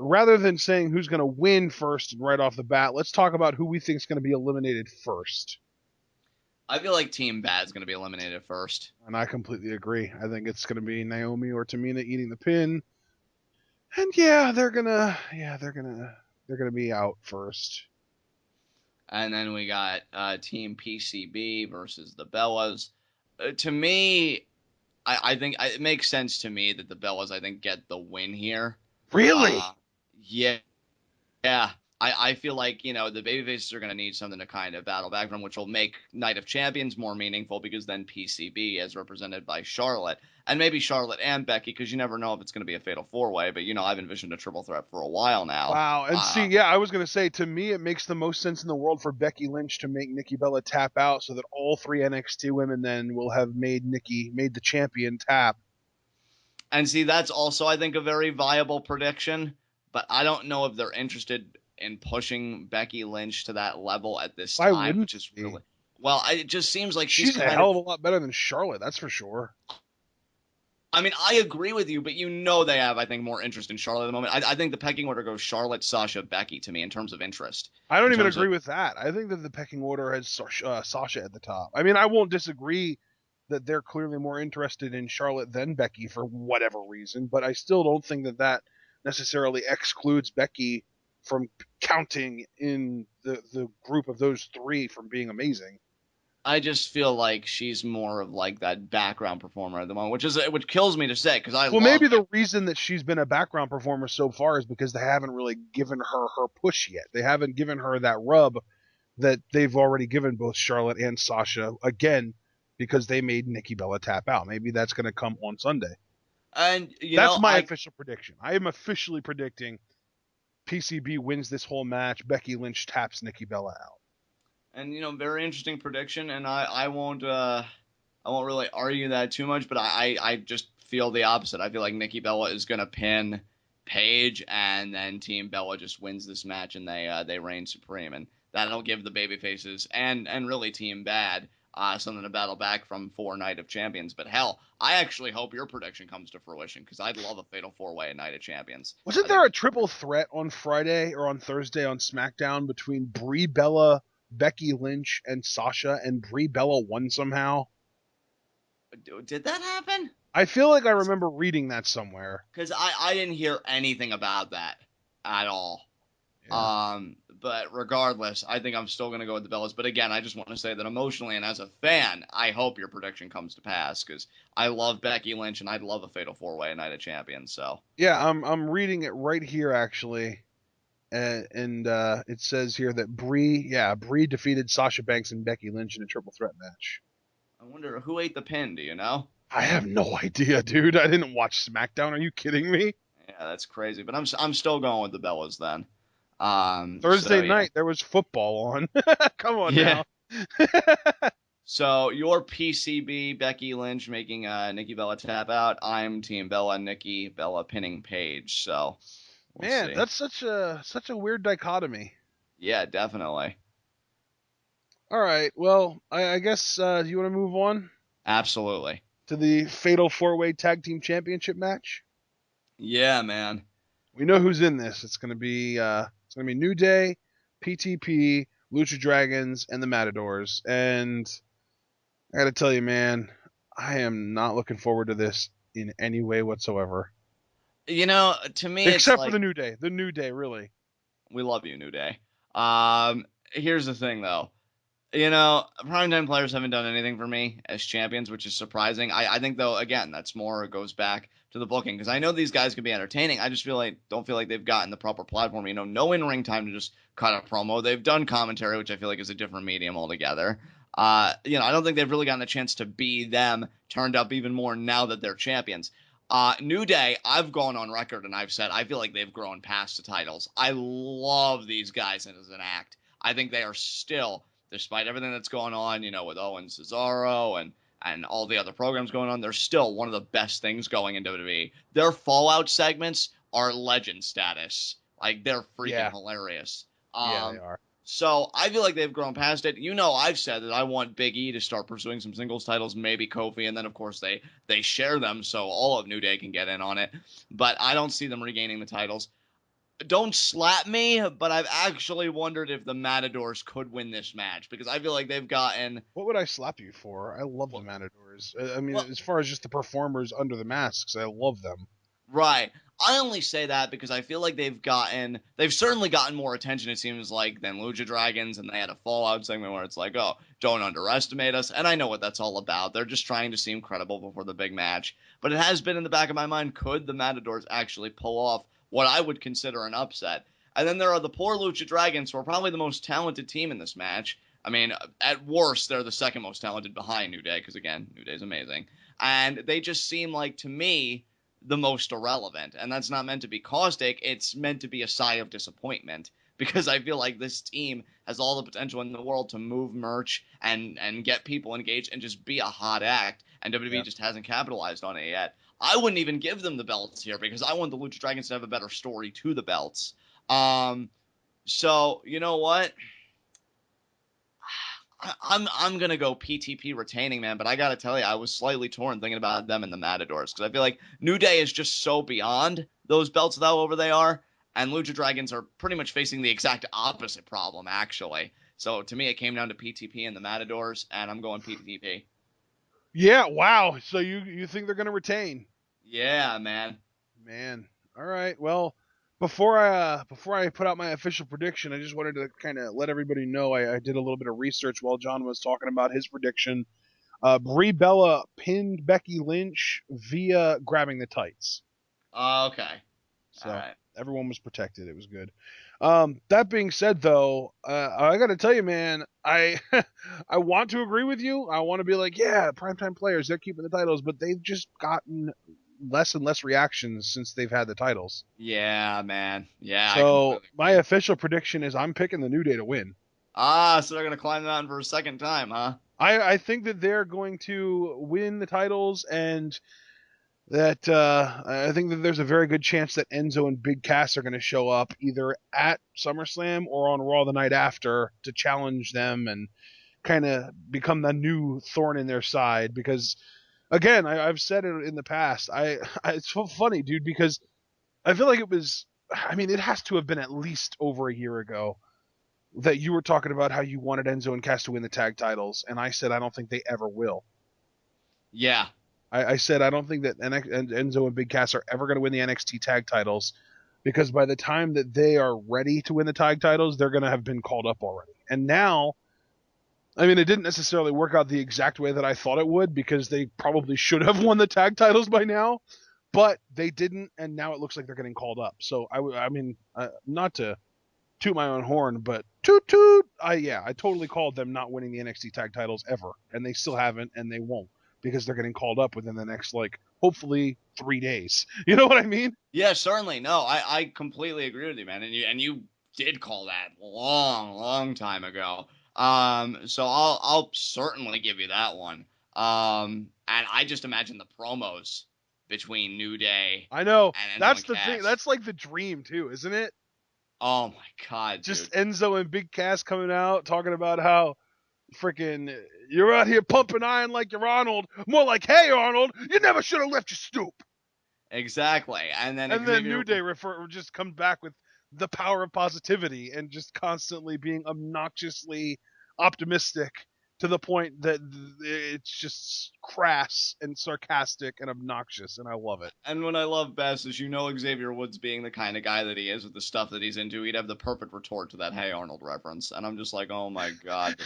Rather than saying who's gonna win first and right off the bat, let's talk about who we think is gonna be eliminated first.
I feel like Team Bad's going to be eliminated first.
And I completely agree. I think it's going to be Naomi or Tamina eating the pin. And they're gonna be out first.
And then we got Team PCB versus the Bellas. To me, I think it makes sense to me that the Bellas, I think, get the win here.
Really?
Yeah. Yeah. I feel like, the babyfaces are going to need something to kind of battle back from, which will make Night of Champions more meaningful because then PCB, as represented by Charlotte, and maybe Charlotte and Becky, because you never know if it's going to be a fatal four-way, but, I've envisioned a triple threat for a while now.
Wow. And I was going to say, to me, it makes the most sense in the world for Becky Lynch to make Nikki Bella tap out so that all three NXT women then will have made the champion tap.
And see, that's also, I think, a very viable prediction, but I don't know if they're interested in pushing Becky Lynch to that level at this time, which is really well. It just seems like
she's a hell of a lot better than Charlotte, that's for sure.
I mean, I agree with you, but they have, I think, more interest in Charlotte at the moment. I think the pecking order goes Charlotte, Sasha, Becky to me in terms of interest.
I don't even agree with that. I think that the pecking order has Sasha at the top. I mean, I won't disagree that they're clearly more interested in Charlotte than Becky for whatever reason, but I still don't think that necessarily excludes Becky from counting in the group of those three from being amazing.
I just feel like she's more of like that background performer at the moment, which kills me to say because
maybe the reason that she's been a background performer so far is because they haven't really given her push yet. They haven't given her that rub that they've already given both Charlotte and Sasha, again, because they made Nikki Bella tap out. Maybe that's going to come on Sunday.
And
that's my official prediction. I am officially predicting PCB wins this whole match. Becky Lynch taps Nikki Bella out.
And very interesting prediction. And I won't really argue that too much. But I just feel the opposite. I feel like Nikki Bella is gonna pin Paige, and then Team Bella just wins this match, and they reign supreme. And that'll give the babyfaces and really Team Bad something to battle back from for Night of Champions. But hell, I actually hope your prediction comes to fruition because I'd love a fatal four-way at Night of Champions.
Wasn't there a triple threat on Friday or on Thursday on SmackDown between Brie Bella, Becky Lynch, and Sasha, and Brie Bella won somehow?
Did that happen?
I feel like I remember reading that somewhere.
Because I didn't hear anything about that at all. Yeah. But regardless, I think I'm still going to go with the Bellas. But again, I just want to say that emotionally and as a fan, I hope your prediction comes to pass because I love Becky Lynch and I'd love a fatal four-way at Night of Champions. So
yeah, I'm reading it right here actually, and it says here that Brie defeated Sasha Banks and Becky Lynch in a triple threat match.
I wonder who ate the pin. Do you know?
I have no idea, dude. I didn't watch SmackDown. Are you kidding me?
Yeah, that's crazy. But I'm still going with the Bellas then.
Thursday night there was football on. Come on now.
So your PCB Becky Lynch making Nikki Bella tap out. I'm Team Bella, Nikki Bella pinning Paige. So
we'll see. That's such a weird dichotomy.
Yeah, definitely.
All right. Well, I guess do you want to move on?
Absolutely.
To the Fatal 4-Way Tag Team Championship match?
Yeah, man.
We know who's in this. It's gonna be New Day, PTP, Lucha Dragons, and the Matadors. And I gotta tell you, man, I am not looking forward to this in any way whatsoever.
To me,
except for the New Day. The New Day, really.
We love you, New Day. Here's the thing, though. primetime players haven't done anything for me as champions, which is surprising. I think, though, again, that's more goes back to the booking because I know these guys can be entertaining. I just don't feel like they've gotten the proper platform. No in-ring time to just cut a promo. They've done commentary, which I feel like is a different medium altogether. I don't think they've really gotten a chance to be them turned up even more now that they're champions. New Day, I've gone on record and I've said I feel like they've grown past the titles. I love these guys as an act. I think they are still, despite everything that's going on, with Owen Cesaro and all the other programs going on, they're still one of the best things going in WWE. Their Fallout segments are legend status. Like, they're freaking hilarious.
Yeah, they are.
So I feel like they've grown past it. I've said that I want Big E to start pursuing some singles titles, maybe Kofi, and then of course they share them so all of New Day can get in on it. But I don't see them regaining the titles. Don't slap me, but I've actually wondered if the Matadors could win this match because I feel like they've gotten.
What would I slap you for? I love the Matadors. I mean,
Well,
as far as just the performers under the masks, I love them.
right. I only say that because I feel like they've certainly gotten more attention, it seems like, than Lucha Dragons, and they had a Fallout segment where it's like, oh, don't underestimate us, and I know what that's all about. They're just trying to seem credible before the big match. But it has been in the back of my mind, could the Matadors actually pull off what I would consider an upset? And then there are the poor Lucha Dragons, who are probably the most talented team in this match. I mean, at worst, they're the second most talented behind New Day, because again, New Day's amazing. And they just seem like, to me, the most irrelevant. And that's not meant to be caustic. It's meant to be a sigh of disappointment because I feel like this team has all the potential in the world to move merch and get people engaged and just be a hot act. And WWE just hasn't capitalized on it yet. I wouldn't even give them the belts here because I want the Lucha Dragons to have a better story to the belts. So you know what? I'm gonna go PTP retaining, man, but I gotta tell you, I was slightly torn thinking about them and the Matadors because I feel like New Day is just so beyond those belts, however they are, and Lucha Dragons are pretty much facing the exact opposite problem, actually. So to me, it came down to PTP and the Matadors, and I'm going PTP.
Yeah, wow. So you think they're going to retain?
Yeah, man.
Man. All right. Well, before I put out my official prediction, I just wanted to kind of let everybody know I did a little bit of research while John was talking about his prediction. Brie Bella pinned Becky Lynch via grabbing the tights.
Okay.
So
All right.
everyone was protected. It was good. That being said, though, I got to tell you, man, I I want to agree with you. I want to be like, yeah, primetime players, they're keeping the titles, but they've just gotten less and less reactions since they've had the titles.
Yeah, man. Yeah, I
So
completely
my
agree.
official prediction is I'm picking the New Day to win.
So they're gonna climb the mountain for a second time, huh?
I think that they're going to win the titles and that I think that there's a very good chance that Enzo and Big Cass are going to show up either at SummerSlam or on Raw the night after to challenge them and kind of become the new thorn in their side. Because again, I've said it in the past. It's so funny, dude, because I feel like it was. I mean, it has to have been at least over a year ago that you were talking about how you wanted Enzo and Cass to win the tag titles, and I said I don't think they ever will.
Yeah.
I said I don't think that Enzo and Big Cass are ever going to win the NXT tag titles because by the time that they are ready to win the tag titles, they're going to have been called up already. And now, I mean, it didn't necessarily work out the exact way that I thought it would because they probably should have won the tag titles by now, but they didn't, and now it looks like they're getting called up. So I mean, not to toot my own horn, but toot toot. I totally called them not winning the NXT tag titles ever, and they still haven't, and they won't because they're getting called up within the next hopefully 3 days. You know what I mean?
Yeah, certainly. No, I completely agree with you, man. And you did call that long time ago. So I'll certainly give you that one. And I just imagine the promos between New Day
I know
and Enzo
that's
and
the thing.
Cass.
That's like the dream too, isn't it?
Oh my God,
Just
dude.
Enzo and Big Cass coming out talking about how freaking you're out here pumping iron like you're Arnold. More like, hey Arnold, you never should have left your stoop.
Exactly. And then
And then
Xavier.
New Day just come back with the power of positivity and just constantly being obnoxiously optimistic to the point that it's just crass and sarcastic and obnoxious, and I love it.
And what I love best is, Xavier Woods being the kind of guy that he is with the stuff that he's into, he'd have the perfect retort to that Hey Arnold reference. And I'm just like, oh my God.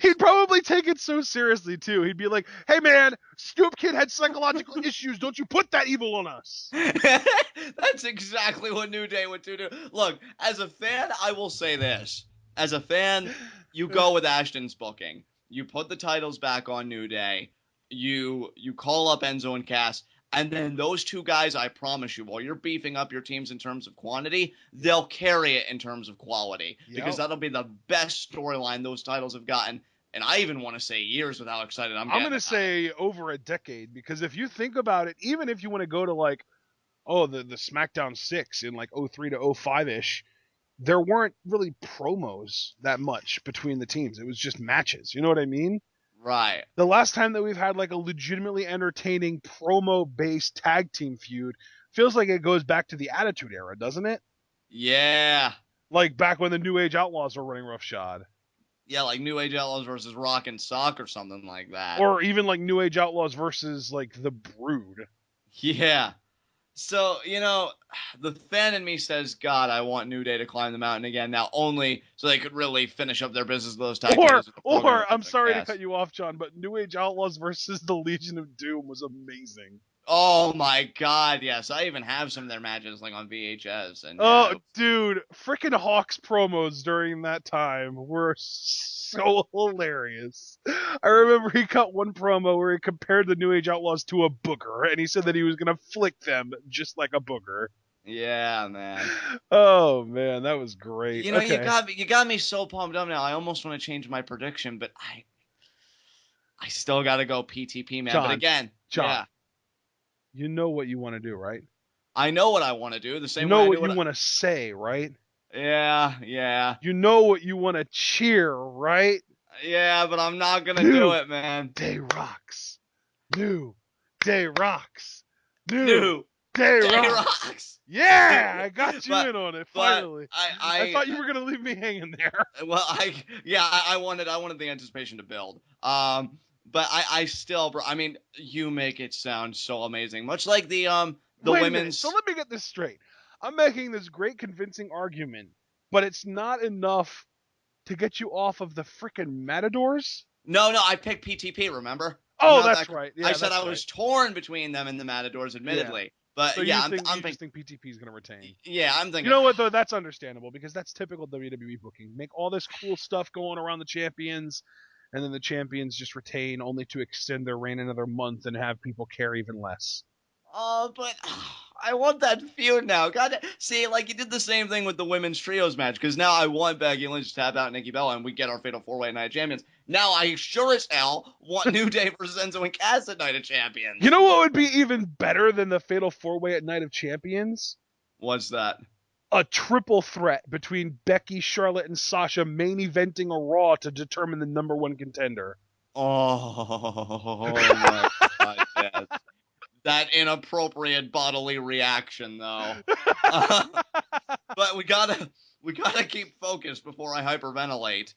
He'd probably take it so seriously, too. He'd be like, hey, man, Scoop Kid had psychological issues. Don't you put that evil on us.
That's exactly what New Day would do. Look, as a fan, I will say this. As a fan, you go with Ashton's booking. You put the titles back on New Day. You call up Enzo and Cass. And then those two guys, I promise you, while you're beefing up your teams in terms of quantity, they'll carry it in terms of quality.
Yep.
Because that'll be the best storyline those titles have gotten. And I even want to say years with how excited I'm
going to say over a decade. Because if you think about it, even if you want to go to like, the SmackDown 6 in like 03 to 05-ish, there weren't really promos that much between the teams. It was just matches. You know what I mean?
Right.
The last time that we've had like a legitimately entertaining promo-based tag team feud feels like it goes back to the Attitude Era, doesn't it?
Yeah.
Like back when the New Age Outlaws were running roughshod.
Yeah, like New Age Outlaws versus Rock and Sock or something like that.
Or even like New Age Outlaws versus like the Brood.
Yeah. So, the fan in me says, God, I want New Day to climb the mountain again now, only so they could really finish up their business with those tag teams.
Or I'm sorry to cut you off, John, but New Age Outlaws versus the Legion of Doom was amazing.
Oh my God, yes. I even have some of their matches like on VHS. And
dude, freaking Hawk's promos during that time were so hilarious. I remember he cut one promo where he compared the New Age Outlaws to a booger, and he said that he was going to flick them just like a booger.
Yeah, man.
Oh man, that was great.
You got me so pumped up now. I almost want to change my prediction, but I still got to go PTP, man. But again,
John, you know what you want to do, right?
I know what I want to do. The same
you know
way
what you want to say, right?
Yeah.
You know what you want to cheer, right?
Yeah, but I'm not going to do it, man.
Day rocks. New Day rocks.
New
Day rocks. Yeah, I got you in on it, finally. I thought you were going to leave me hanging there.
Well, I wanted the anticipation to build. But I still, bro, I mean, you make it sound so amazing. Much like the women's.
So let me get this straight. I'm making this great convincing argument, but it's not enough to get you off of the frickin' Matadors?
No, I picked PTP, remember?
Oh, that's right. Yeah,
I said I was torn between them and the Matadors, admittedly.
Yeah.
But
so
I'm
thinking PTP is going to retain.
Yeah, I'm thinking.
You know what, though? That's understandable because that's typical WWE booking. Make all this cool stuff going around the champions, and then the champions just retain only to extend their reign another month and have people care even less.
Oh, but I want that feud now. God, see, like you did the same thing with the women's trios match, because now I want Becky Lynch to tap out Nikki Bella and we get our Fatal 4-Way Night of Champions. Now I sure as hell want New Day versus Enzo and Cass at Night of Champions.
You know what would be even better than the Fatal 4-Way at Night of Champions?
What's that?
A triple threat between Becky, Charlotte, and Sasha main eventing a Raw to determine the number one contender.
Oh my God, yes. That inappropriate bodily reaction, though. But we gotta keep focused before I hyperventilate.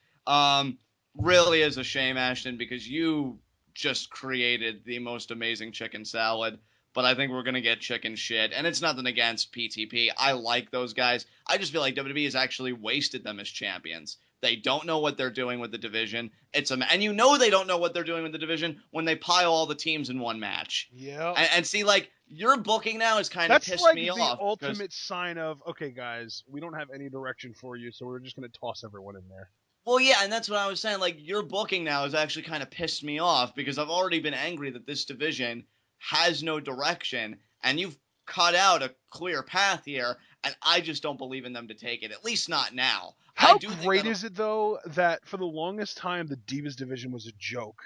Really is a shame, Ashton, because you just created the most amazing chicken salad. But I think we're gonna get chicken shit, and it's nothing against PTP. I like those guys. I just feel like WWE has actually wasted them as champions. They don't know what they're doing with the division. And you know they don't know what they're doing with the division when they pile all the teams in one match.
Yeah.
And see, like, your booking now is kind of pissed me off.
That's like the ultimate sign of, okay, guys, we don't have any direction for you, so we're just going to toss everyone in there.
Well, yeah, and that's what I was saying. Like, your booking now has actually kind of pissed me off because I've already been angry that this division has no direction, and you've cut out a clear path here, and I just don't believe in them to take it, at least not now.
How great is it, though, that for the longest time the Divas division was a joke?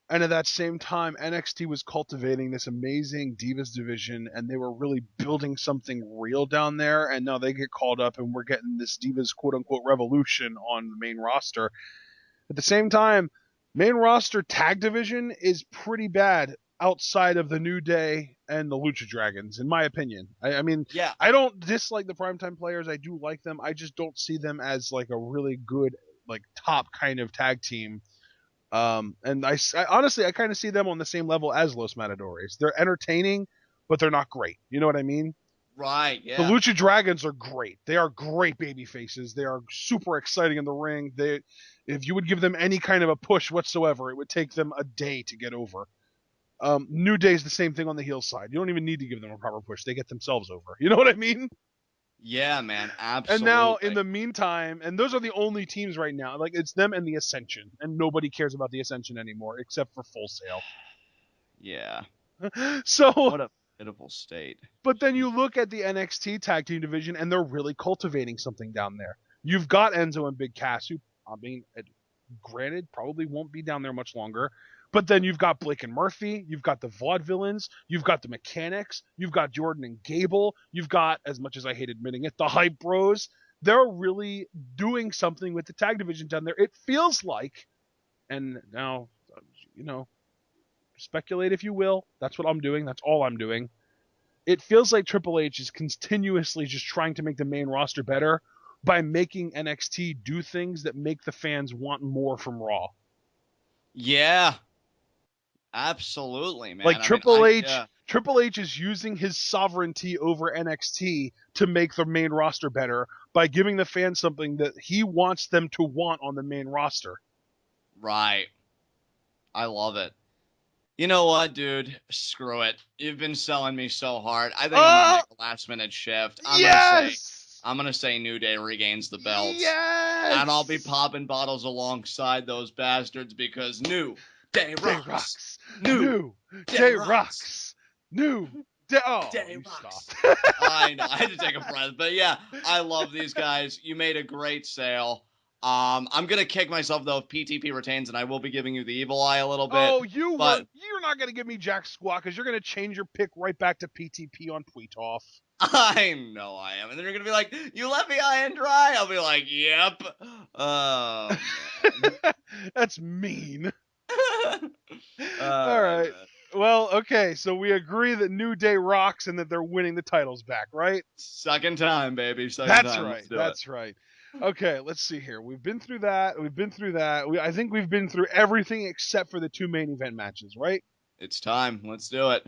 And at that same time, NXT was cultivating this amazing Divas division, and they were really building something real down there, and now they get called up, and we're getting this Divas quote-unquote revolution on the main roster. At the same time, main roster tag division is pretty bad outside of the New Day and the Lucha Dragons, in my opinion. I mean,
yeah.
I don't dislike the primetime players. I do like them. I just don't see them as like a really good, like top kind of tag team. And I honestly, I kind of see them on the same level as Los Matadores. They're entertaining, but they're not great. You know what I mean?
Right,
The
yeah.
Lucha Dragons are great. They are great baby faces. They are super exciting in the ring. If you would give them any kind of a push whatsoever, it would take them a day to get over. New Day's the same thing on the heel side. You don't even need to give them a proper push. They get themselves over. You know what I mean?
Yeah, man,
And now, in
absolutely.
the meantime, and those are the only teams right now. Like, it's them and the Ascension, and nobody cares about the Ascension anymore except for Full Sail.
Yeah.
So,
What a pitiful state.
but then you look at the NXT tag team division, and they're really cultivating something down there. You've got Enzo and Big Cass, who, I mean, granted, probably won't be down there much longer. But then you've got Blake and Murphy, you've got the Vaudevillains, you've got the Mechanics, you've got Jordan and Gable, you've got, as much as I hate admitting it, the Hype Bros. They're really doing something with the tag division down there. It feels like, and now, you know, speculate if you will. That's what I'm doing. That's all I'm doing. It feels like Triple H is continuously just trying to make the main roster better by making NXT do things that make the fans want more from Raw.
Yeah, absolutely, man.
Like
I mean, I yeah.
Triple H is using his sovereignty over NXT to make the main roster better by giving the fans something that he wants them to want on the main roster.
Right. I love it. You know what, dude? Screw it. You've been selling me so hard. I think I'm gonna make a last minute shift.
Yes!
I'm gonna say New Day regains the belts.
Yes!
And I'll be popping bottles alongside those bastards because New Day rocks.
New Day rocks. New Day. Oh,
Day
you
rocks.
stopped.
I know. I had to take a breath, but yeah, I love these guys. You made a great sale. I'm gonna kick myself though if PTP retains, and I will be giving you the evil eye a little bit.
Oh,
But
you're not gonna give me jack squat because you're gonna change your pick right back to PTP on Puitoff.
I know I am, and then you're gonna be like, "You left me high and dry." I'll be like, "Yep." Oh man.
That's mean.
All
All
right,
right.
man.
Well, okay, so we agree that New Day rocks and that they're winning the titles back, right?
Second time, baby. Second
That's
time.
right.
Let's do it.
That's right. Okay, let's see here. We've been through that. I think we've been through everything except for the two main event matches, right?
It's time. Let's do it.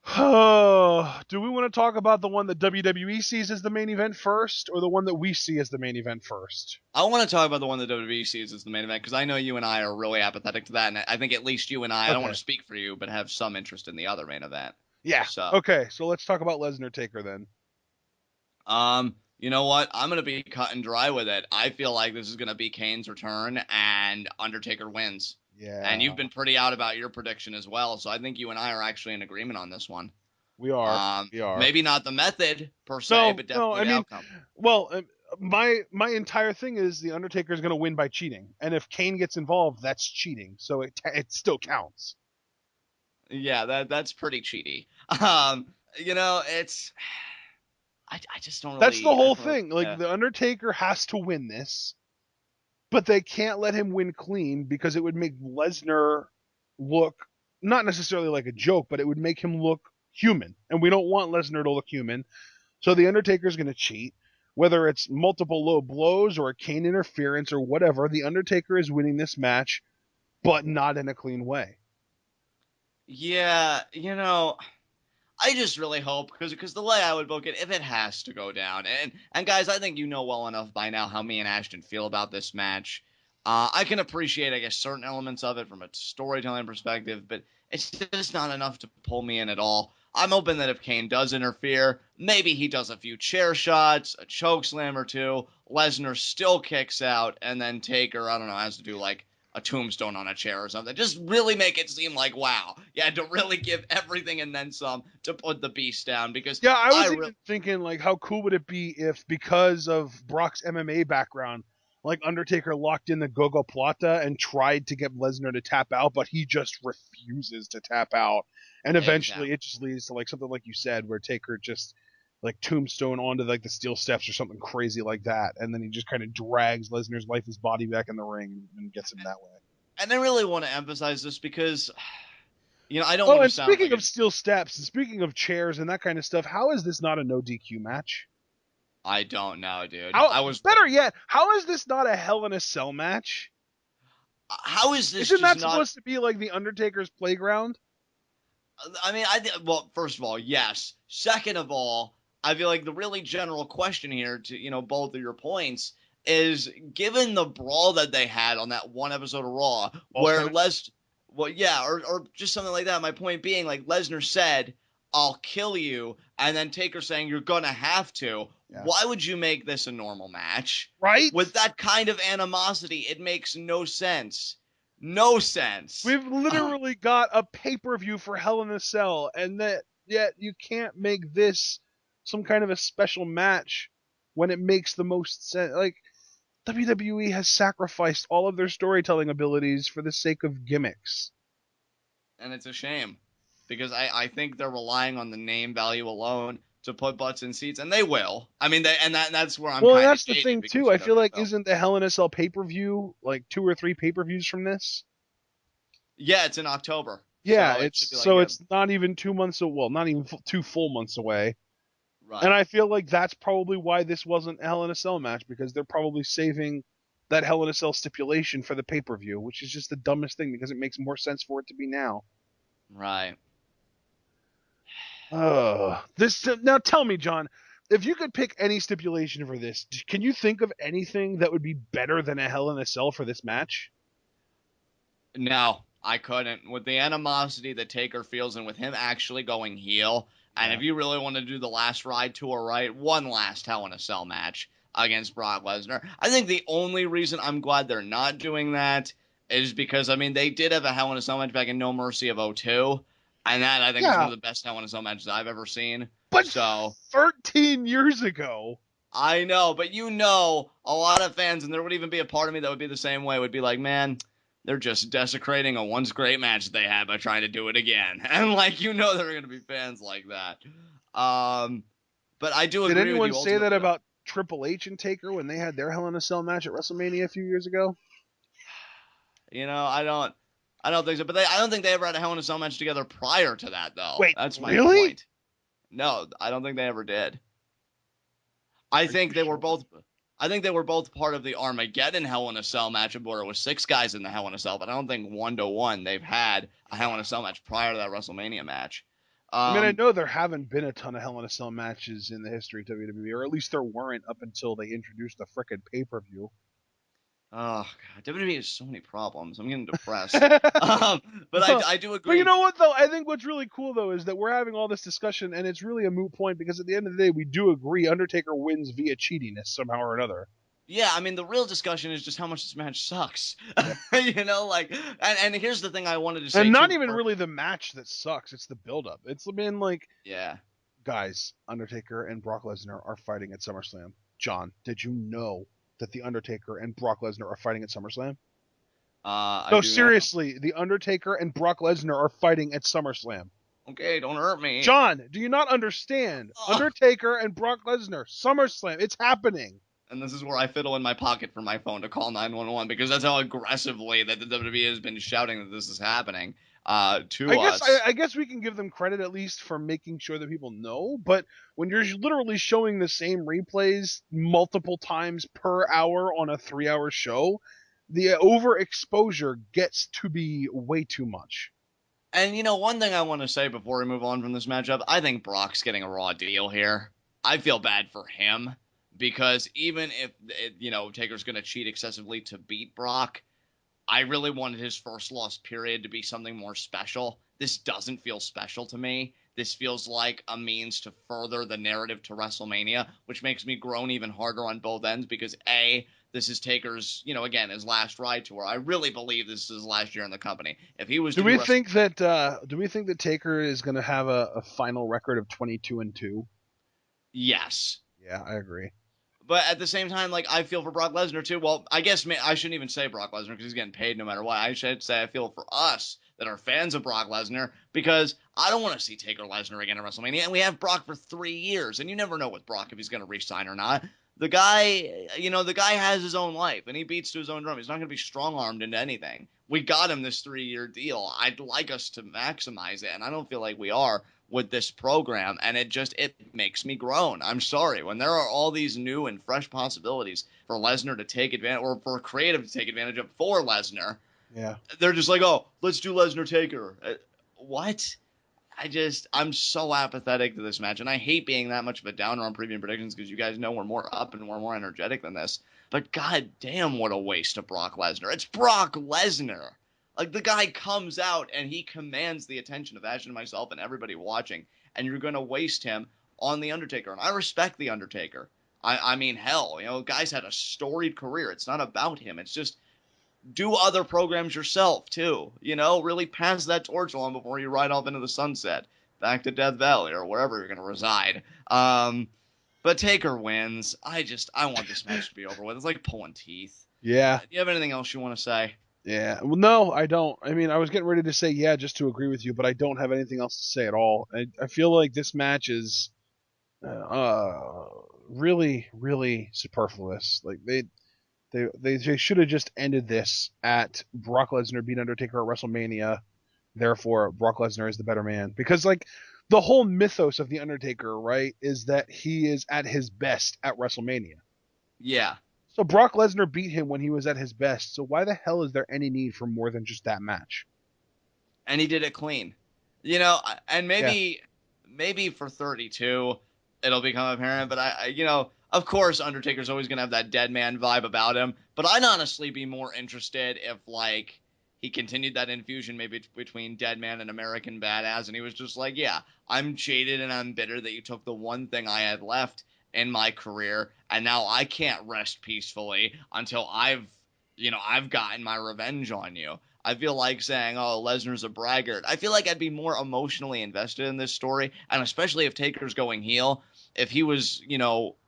Do we want to talk about the one that WWE sees as the main event first, or the one that we see as the main event first?
I want to talk about the one that WWE sees as the main event because I know you and I are really apathetic to that, and I think at least you and I don't want to speak for you, but have some interest in the other main event.
Yeah.
So,
okay, so let's talk about Lesnar Taker then.
You know what? I'm gonna be cut and dry with it. I feel like this is gonna be Kane's return, and Undertaker wins.
Yeah.
And you've been pretty out about your prediction as well, so I think you and I are actually in agreement on this one.
We are.
Maybe not the method per se, but definitely the outcome.
Well, my entire thing is the Undertaker is going to win by cheating, and if Kane gets involved, that's cheating, so it still counts.
Yeah, that's pretty cheaty. It's I just don't really.
That's the whole thing. Like the Undertaker has to win this, but they can't let him win clean because it would make Lesnar look not necessarily like a joke, but it would make him look human, and we don't want Lesnar to look human. So the Undertaker's going to cheat, whether it's multiple low blows or a Kane interference or whatever. The Undertaker is winning this match, but not in a clean way.
Yeah, I just really hope because the way I would book it, if it has to go down, and guys, I think you know well enough by now how me and Ashton feel about this match. I can appreciate, I guess, certain elements of it from a storytelling perspective, but it's just not enough to pull me in at all. I'm hoping that if Kane does interfere, maybe he does a few chair shots, a choke slam or two, Lesnar still kicks out, and then Taker, I don't know, has to do like a tombstone on a chair or something. Just really make it seem like, wow, you had to really give everything and then some to put the beast down. Because
yeah, I was even thinking, like, how cool would it be if, because of Brock's MMA background, like Undertaker locked in the Gogo Plata and tried to get Lesnar to tap out, but he just refuses to tap out. And eventually it just leads to like something like you said, where Taker just like tombstone onto like the steel steps or something crazy like that. And then he just kind of drags Lesnar's lifeless body back in the ring and gets him that way.
And I really want to emphasize this because, I don't want to sound
speaking of steel steps and speaking of chairs and that kind of stuff, how is this not a no DQ match?
I don't know, dude.
Better yet, how is this not a Hell in a Cell match?
How is this
Isn't
just
that
not?
supposed to be like the Undertaker's playground?
I mean, well, first of all, yes. Second of all, I feel like the really general question here, to both of your points, is given the brawl that they had on that one episode of Raw,
False
where
count.
well, yeah, or just something like that. My point being, like Lesnar said, "I'll kill you," and then Taker saying, "You're gonna have to."
Yeah.
Why would you make this a normal match?
Right?
With that kind of animosity, it makes no sense. No sense.
We've literally got a pay-per-view for Hell in a Cell, and that yet you can't make this some kind of a special match when it makes the most sense. Like WWE has sacrificed all of their storytelling abilities for the sake of gimmicks.
And it's a shame because I think they're relying on the name value alone to put butts in seats, and they will. I mean, that's where I'm
Well, and
kind of
that's the
jaded
thing
because
too. I feel
they
like
will.
isn't the Hell in a Cell pay-per-view like 2 or 3 pay-per-views from this?
Yeah, it's in October,
Yeah,
so it
it's
should be like
so it's not even 2 months. Well, not even 2 full months away. And
right.
I feel like that's probably why this wasn't a Hell in a Cell match, because they're probably saving that Hell in a Cell stipulation for the pay per view, which is just the dumbest thing because it makes more sense for it to be now.
Right.
This now tell me, John, if you could pick any stipulation for this, can you think of anything that would be better than a Hell in a Cell for this match?
No, I couldn't. With the animosity that Taker feels and with him actually going heel, and
Yeah.
if you really want to do the last ride tour right, one last Hell in a Cell match against Brock Lesnar. I think the only reason I'm glad they're not doing that is because, I mean, they did have a Hell in a Cell match back in No Mercy of '02, and that I think is one
Yeah,
of the best Hell in a Cell matches I've ever seen.
but
So
13 years ago.
I know, but a lot of fans, and there would even be a part of me that would be the same way, would be like, man, they're just desecrating a once great match they had by trying to do it again. And like, there are going to be fans like that. But I do
Did
agree with
anyone
you
say that
ultimately, though.
about Triple H and Taker when they had their Hell in a Cell match at WrestleMania a few years ago?
I don't think so. But I don't think they ever had a Hell in a Cell match together prior to that, though.
Wait,
That's my
really?
point. No, I don't think they ever did. I
Are
think
you
they were
sure?
both. I think they were both part of the Armageddon Hell in a Cell match where it was 6 guys in the Hell in a Cell, but I don't think 1-to-1 they've had a Hell in a Cell match prior to that WrestleMania match.
I mean, I
Um,
know there haven't been a ton of Hell in a Cell matches in the history of WWE, or at least there weren't up until they introduced the frickin' pay per view.
oh God, WWE has so many problems. I'm getting depressed.
but
But I do
you
agree.
know what, though? I think what's really cool, though, is that we're having all this discussion, and it's really a moot point because at the end of the day, we do agree Undertaker wins via cheatiness somehow or another.
Yeah, I mean the real discussion is just how much this match sucks.
Yeah.
And here's the thing I wanted to say
And
too
not even
before.
really the match that sucks, it's the build-up. It's been like,
Yeah,
guys, Undertaker and Brock Lesnar are fighting at SummerSlam. John, did you know that The Undertaker and Brock Lesnar are fighting at SummerSlam?
I
No,
do know.
seriously, The Undertaker and Brock Lesnar are fighting at SummerSlam.
Okay, don't hurt me.
John, do you not understand? Undertaker and Brock Lesnar, SummerSlam, it's happening.
And this is where I fiddle in my pocket for my phone to call 911 because that's how aggressively that the WWE has been shouting that this is happening to us.
I guess we can give them credit at least for making sure that people know, but when you're literally showing the same replays multiple times per hour on a 3-hour show, the overexposure gets to be way too much.
And one thing I want to say before we move on from this matchup, I think Brock's getting a raw deal here. I feel bad for him because even if Taker's going to cheat excessively to beat Brock, I really wanted his first loss period to be something more special. This doesn't feel special to me. This feels like a means to further the narrative to WrestleMania, which makes me groan even harder on both ends because A, this is Taker's, again, his last ride tour. I really believe this is his last year in the company. If he was
Do
to do
we think that Taker is going to have a final record of 22-2?
yes.
Yeah, I agree.
But at the same time, like, I feel for Brock Lesnar, too. Well, I guess I shouldn't even say Brock Lesnar because he's getting paid no matter what. I should say I feel for us that are fans of Brock Lesnar because I don't want to see Taker Lesnar again at WrestleMania. And we have Brock for 3 years, and you never know with Brock if he's going to re-sign or not. The guy has his own life, and he beats to his own drum. He's not going to be strong-armed into anything. We got him this 3-year deal. I'd like us to maximize it, and I don't feel like we are with this program, and it makes me groan. I'm sorry. When there are all these new and fresh possibilities for Lesnar to take advantage, or for creative to take advantage of for Lesnar,
Yeah.
They're just like, oh, let's do Lesnar Taker. What? I'm so apathetic to this match, and I hate being that much of a downer on preview predictions because you guys know we're more up and we're more energetic than this. But god damn, what a waste of Brock Lesnar. It's Brock Lesnar. Like, the guy comes out and he commands the attention of Ashton and myself and everybody watching, and you're going to waste him on The Undertaker. And I respect The Undertaker. I mean, hell, guy's had a storied career. It's not about him. It's just do other programs yourself too. Really pass that torch along before you ride off into the sunset, back to Death Valley or wherever you're gonna reside. But Taker wins. I want this match to be over with. It's like pulling teeth.
Yeah.
Do you have anything else you want to say?
Yeah. Well, no, I don't. I mean, I was getting ready to say yeah just to agree with you, but I don't have anything else to say at all. I feel like this match is really, really superfluous. Like they should have just ended this at Brock Lesnar beat Undertaker at WrestleMania. Therefore, Brock Lesnar is the better man because like the whole mythos of the Undertaker, right, is that he is at his best at WrestleMania.
Yeah,
So Brock Lesnar beat him when he was at his best. So why the hell is there any need for more than just that match?
and he did it clean. And
Yeah.
maybe for 32 it'll become apparent. But of course, Undertaker's always gonna have that dead man vibe about him. But I'd honestly be more interested if like he continued that infusion maybe between Dead Man and American Badass, and he was just like, yeah, I'm jaded and I'm bitter that you took the one thing I had left in my career, and now I can't rest peacefully until I've gotten my revenge on you. I feel like saying, oh, Lesnar's a braggart. I feel like I'd be more emotionally invested in this story, and especially if Taker's going heel, if he was,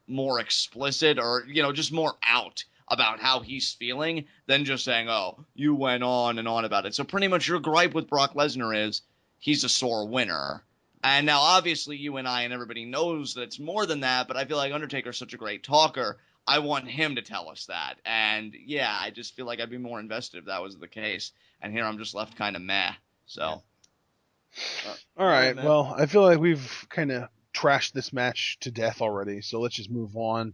more explicit or, just more out about how he's feeling than just saying, oh, you went on and on about it. So pretty much your gripe with Brock Lesnar is he's a sore winner. And now, obviously, you and I and everybody knows that it's more than that, but I feel like Undertaker's such a great talker. I want him to tell us that. And yeah, I just feel like I'd be more invested if that was the case. And here I'm just left kind of meh.
Yeah.
So,
All
all right,
right.
man.
Well, I feel like we've kind of trashed this match to death already. So let's just move on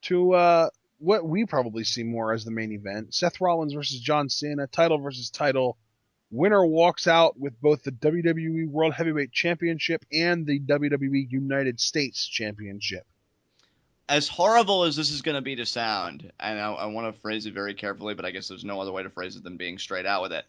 to what we probably see more as the main event: Seth Rollins versus John Cena, title versus title. Winner walks out with both the WWE World Heavyweight Championship and the WWE United States Championship.
As horrible as this is going to be to sound, and I want to phrase it very carefully, but I guess there's no other way to phrase it than being straight out with it.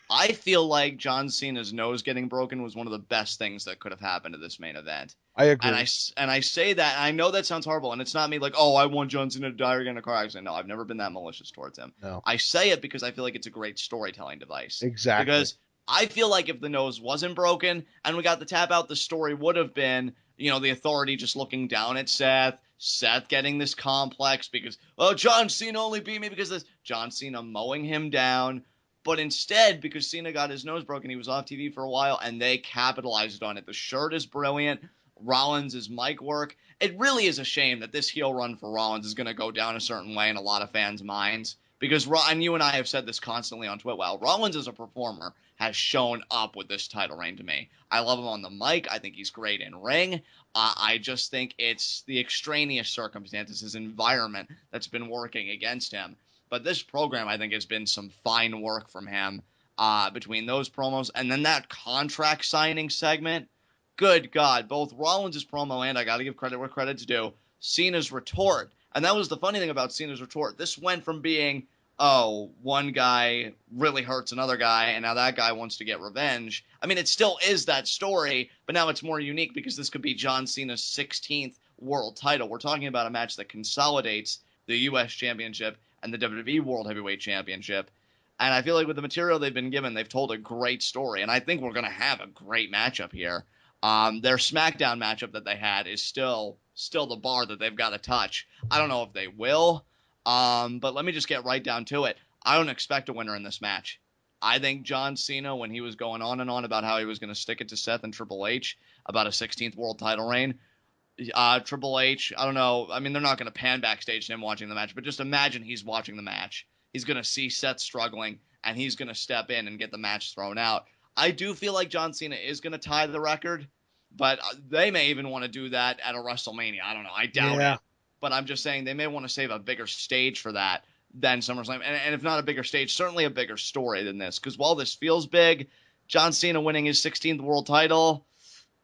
I feel like John Cena's nose getting broken was one of the best things that could have happened to this main event.
I
And
agree.
I say that, and I know that sounds horrible, and it's not me like, oh, I want John Cena to die or get in a car accident. No, I've never been that malicious towards him.
No,
I say it because I feel like it's a great storytelling device.
exactly.
Because I feel like if the nose wasn't broken and we got the tap out, the story would have been, the Authority just looking down at Seth getting this complex because, oh, John Cena only beat me because of this, John Cena mowing him down. But instead, because Cena got his nose broken, he was off TV for a while, and they capitalized on it. The shirt is brilliant. Rollins' mic work. It really is a shame that this heel run for Rollins is going to go down a certain way in a lot of fans' minds. Because, and you and I have said this constantly on Twitter, Rollins as a performer has shown up with this title reign to me. I love him on the mic. I think he's great in ring. I just think it's the extraneous circumstances, his environment, that's been working against him. But this program, I think, has been some fine work from him between those promos and then that contract signing segment. Good God, both Rollins' promo and I got to give credit where credit's due, Cena's retort. And that was the funny thing about Cena's retort. This went from being, oh, one guy really hurts another guy, and now that guy wants to get revenge. I mean, it still is that story, but now it's more unique because this could be John Cena's 16th world title. We're talking about a match that consolidates the U.S. Championship and the WWE World Heavyweight Championship. And I feel like with the material they've been given, they've told a great story. And I think we're going to have a great matchup here. Their SmackDown matchup that they had is still the bar that they've got to touch. I don't know if they will, but let me just get right down to it. I don't expect a winner in this match. I think John Cena, when he was going on and on about how he was going to stick it to Seth and Triple H about a 16th world title reign, Triple H, I don't know. I mean, they're not going to pan backstage to him watching the match, but just imagine he's watching the match. He's going to see Seth struggling, and he's going to step in and get the match thrown out. I do feel like John Cena is going to tie the record, but they may even want to do that at a WrestleMania. I don't know. I doubt
Yeah.
it. But I'm just saying they may want to save a bigger stage for that than SummerSlam, and if not a bigger stage, certainly a bigger story than this. Because while this feels big, John Cena winning his 16th world title,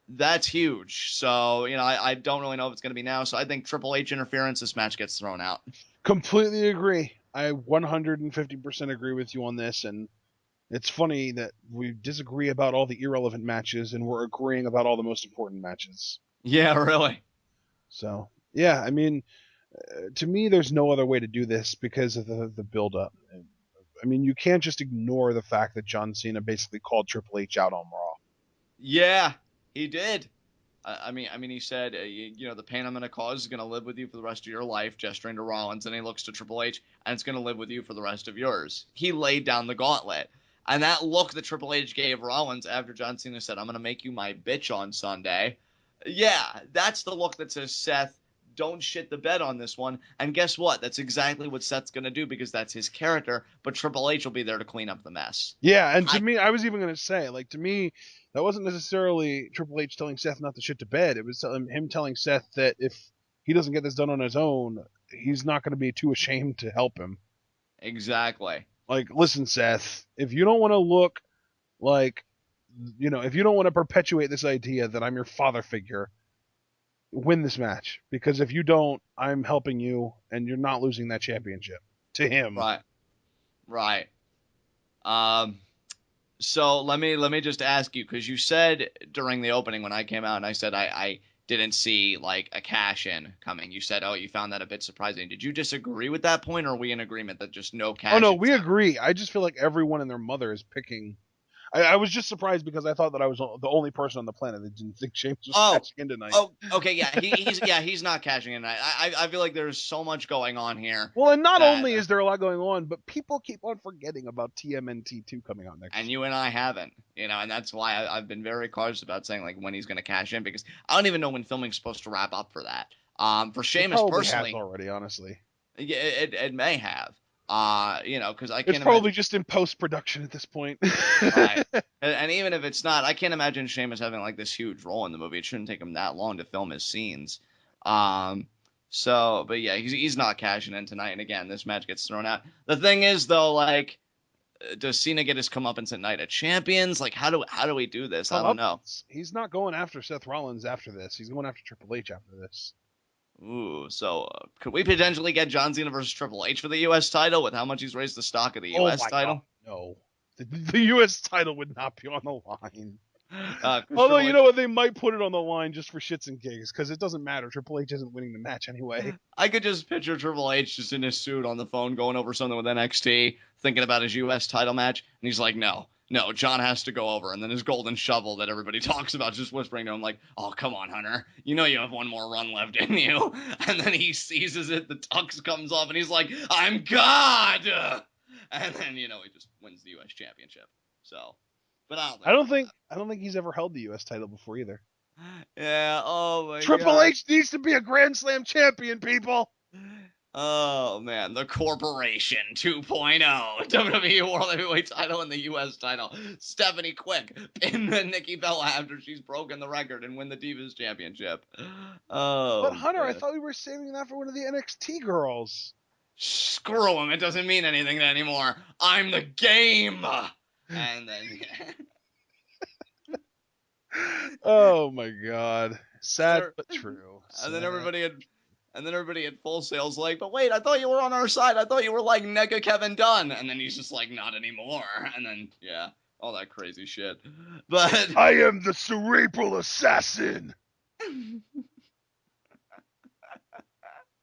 that's huge. So, I don't really know if it's going to be now. So I think Triple H interference, this match gets thrown out.
Completely agree. I 150% agree with you on this, and it's funny that we disagree about all the irrelevant matches, and we're agreeing about all the most important matches.
Yeah, really.
So, yeah, I mean, to me, there's no other way to do this because of the build-up. I mean, you can't just ignore the fact that John Cena basically called Triple H out on Raw.
Yeah, he did. I mean, he said, the pain I'm going to cause is going to live with you for the rest of your life, gesturing to Rollins, and he looks to Triple H, and it's going to live with you for the rest of yours. He laid down the gauntlet. And that look that Triple H gave Rollins after John Cena said, I'm going to make you my bitch on Sunday. Yeah, that's the look that says, Seth, don't shit the bed on this one. And guess what? That's exactly what Seth's going to do because that's his character, but Triple H will be there to clean up the mess.
Yeah, and to me, I was even going to say, like, to me, that wasn't necessarily Triple H telling Seth not to shit to bed. It was him telling Seth that if he doesn't get this done on his own, he's not going to be too ashamed to help him.
Exactly.
Like, listen, Seth, if you don't want to look like, if you don't want to perpetuate this idea that I'm your father figure, win this match. Because if you don't, I'm helping you, and you're not losing that championship to him.
Right. So let me just ask you, because you said during the opening when I came out and I said I didn't see like a cash in coming. You said, oh, you found that a bit surprising. Did you disagree with that point, or are we in agreement that just no cash?
Oh no, we agree. I just feel like everyone and their mother is picking. I was just surprised because I thought that I was the only person on the planet that didn't think Sheamus was cashing in tonight.
Oh, okay, yeah, he's not cashing in tonight. I feel like there's so much going on here.
Well, and not only is there a lot going on, but people keep on forgetting about TMNT 2 coming out next.
And you and I haven't, and that's why I've been very cautious about saying like when he's going to cash in, because I don't even know when filming's supposed to wrap up for that. For Sheamus personally,
has already, honestly.
Yeah, it may have. Because I can't.
It's probably just in post-production at this point.
Right. And even if it's not, I can't imagine Sheamus having like this huge role in the movie. It shouldn't take him that long to film his scenes. But yeah, he's not cashing in tonight. And again, this match gets thrown out. The thing is, though, like, does Cena get his comeuppance at Night of Champions? Like, how do we do this? I don't know.
He's not going after Seth Rollins after this. He's going after Triple H after this.
Ooh, so could we potentially get John Cena versus Triple H for the U.S. title with how much he's raised the stock of the U.S. title?
God, no. The U.S. title would not be on the line.
Although,
you know what? They might put it on the line just for shits and gigs, because it doesn't matter. Triple H isn't winning the match anyway.
I could just picture Triple H just in his suit on the phone going over something with NXT, thinking about his U.S. title match, and he's like, no, John has to go over. And then his golden shovel that everybody talks about, just whispering to him like, oh, come on, Hunter. You know you have one more run left in you. And then he seizes it, the tux comes off, and he's like, I'm God! And then, he just wins the U.S. championship. So, but I don't think
he's ever held the U.S. title before either.
Yeah, oh my God.
Triple H needs to be a Grand Slam champion, people!
Oh, man, the Corporation 2.0, WWE World Heavyweight title and the U.S. title. Stephanie Quick pin Nikki Bella after she's broken the record and win the Divas Championship. Oh,
but Hunter, man. I thought we were saving that for one of the NXT girls.
Screw him, it doesn't mean anything anymore. I'm the game! And then...
Oh, my God. Sad but true.
And then everybody at Full Sail's like, but wait, I thought you were on our side. I thought you were like Nega Kevin Dunn. And then he's just like, not anymore. And then, yeah, all that crazy shit. But
I am the cerebral assassin.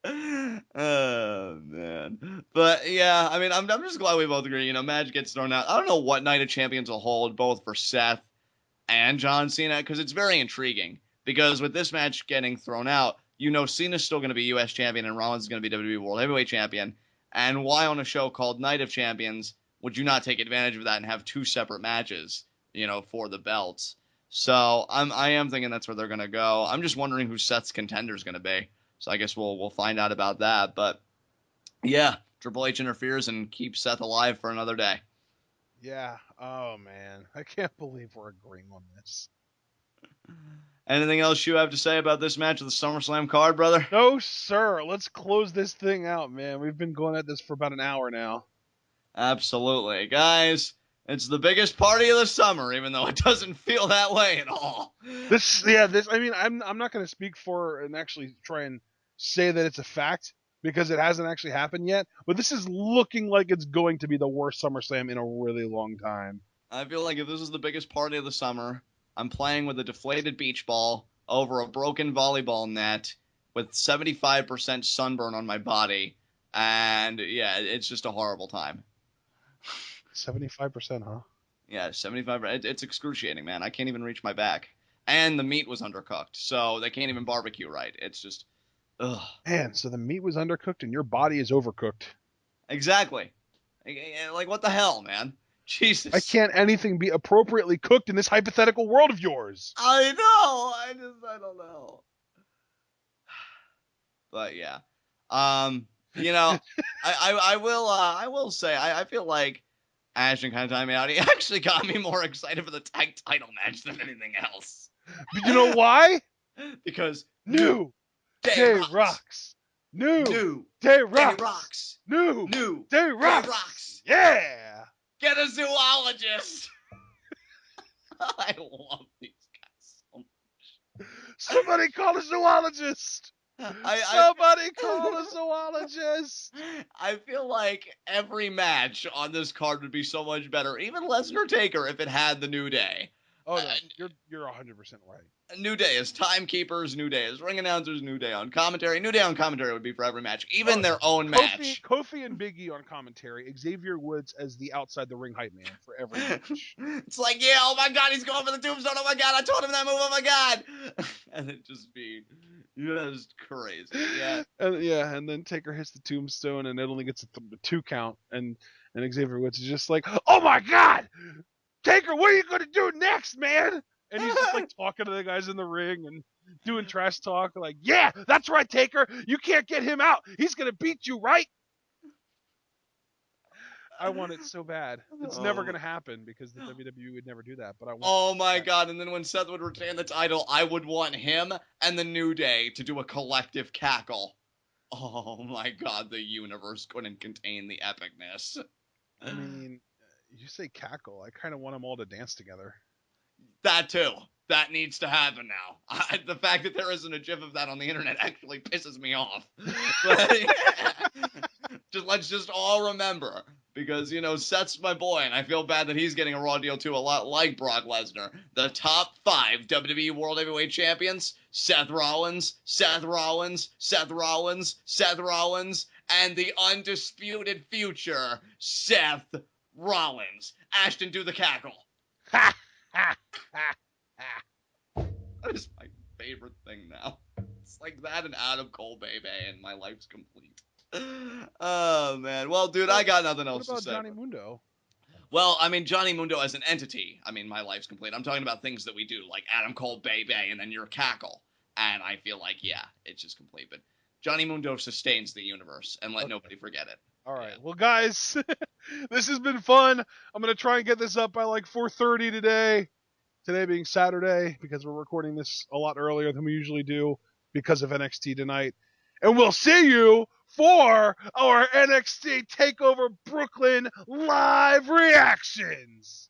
Oh, man. But, yeah, I mean, I'm just glad we both agree. Madge gets thrown out. I don't know what Night of Champions will hold, both for Seth and John Cena, because it's very intriguing. Because with this match getting thrown out, Cena's still going to be U.S. champion and Rollins is going to be WWE World Heavyweight champion. And why on a show called Night of Champions would you not take advantage of that and have two separate matches, for the belts? So I am thinking that's where they're going to go. I'm just wondering who Seth's contender is going to be. So I guess we'll find out about that. But yeah, Triple H interferes and keeps Seth alive for another day.
Yeah. Oh man, I can't believe we're agreeing on this.
Anything else you have to say about this match of the SummerSlam card, brother?
No, sir. Let's close this thing out, man. We've been going at this for about an hour now.
Absolutely. Guys, it's the biggest party of the summer, even though it doesn't feel that way at all.
I mean, I'm not going to speak for and actually try and say that it's a fact because it hasn't actually happened yet, but this is looking like it's going to be the worst SummerSlam in a really long time.
I feel like if this is the biggest party of the summer, I'm playing with a deflated beach ball over a broken volleyball net with 75% sunburn on my body, and yeah, it's just a horrible time.
75%, huh?
Yeah, 75. It's excruciating, man. I can't even reach my back. And the meat was undercooked, so they can't even barbecue right. It's just, ugh.
Man, so the meat was undercooked and your body is overcooked.
Exactly. Like, what the hell, man? Jesus.
Why can't anything be appropriately cooked in this hypothetical world of yours?
I know. I don't know. But yeah. You know, I will say, I feel like Ashton kind of timed me out. He actually got me more excited for the tag title match than anything else.
You know why?
Because
New Day Rocks. New Day Rocks. New Day Rocks. Yeah.
Get a zoologist. I love these guys so much.
Somebody call a zoologist. Somebody call a zoologist.
I feel like every match on this card would be so much better, even Lesnar Taker, if it had the New Day.
Oh no, you're 100% right.
New Day as timekeepers, New Day as ring announcers, New Day on commentary. New Day on commentary would be for every match, even their own match.
Kofi and Big E on commentary, Xavier Woods as the outside the ring hype man for every match.
It's like, yeah, oh my god, he's going for the tombstone, oh my god, I told him that move, oh my god. And it just be just crazy. Yeah.
And then Taker hits the tombstone and it only gets a 2 count and Xavier Woods is just like, oh my god! Taker, what are you going to do next, man? And he's just like talking to the guys in the ring and doing trash talk. Like, yeah, that's right, Taker. You can't get him out. He's going to beat you, right? I want it so bad. It's never going to happen because the WWE would never do that. But I want.
Oh my god! And then when Seth would retain the title, I would want him and the New Day to do a collective cackle. Oh my god! The universe couldn't contain the epicness.
I mean, you say cackle. I kind of want them all to dance together.
That too. That needs to happen now. The fact that there isn't a gif of that on the internet actually pisses me off. But, let's just all remember, because, you know, Seth's my boy, and I feel bad that he's getting a Raw deal too, a lot like Brock Lesnar. The top 5 WWE World Heavyweight Champions, Seth Rollins, Seth Rollins, Seth Rollins, Seth Rollins, and the undisputed future, Seth Rollins. Ashton, do the cackle.
Ha! Ha! Ha! Ha!
That is my favorite thing now. It's like that and Adam Cole, baby, and my life's complete. Oh, man. Well, dude, I got nothing else to say.
What about Johnny Mundo?
Well, I mean, Johnny Mundo as an entity, I mean, my life's complete. I'm talking about things that we do, like Adam Cole, baby, and then your cackle. And I feel like, yeah, it's just complete. But Johnny Mundo sustains the universe, and let nobody forget it.
All right. Yeah. Well, guys, this has been fun. I'm going to try and get this up by like 4:30 today. Today being Saturday, because we're recording this a lot earlier than we usually do because of NXT tonight. And we'll see you for our NXT TakeOver Brooklyn live reactions.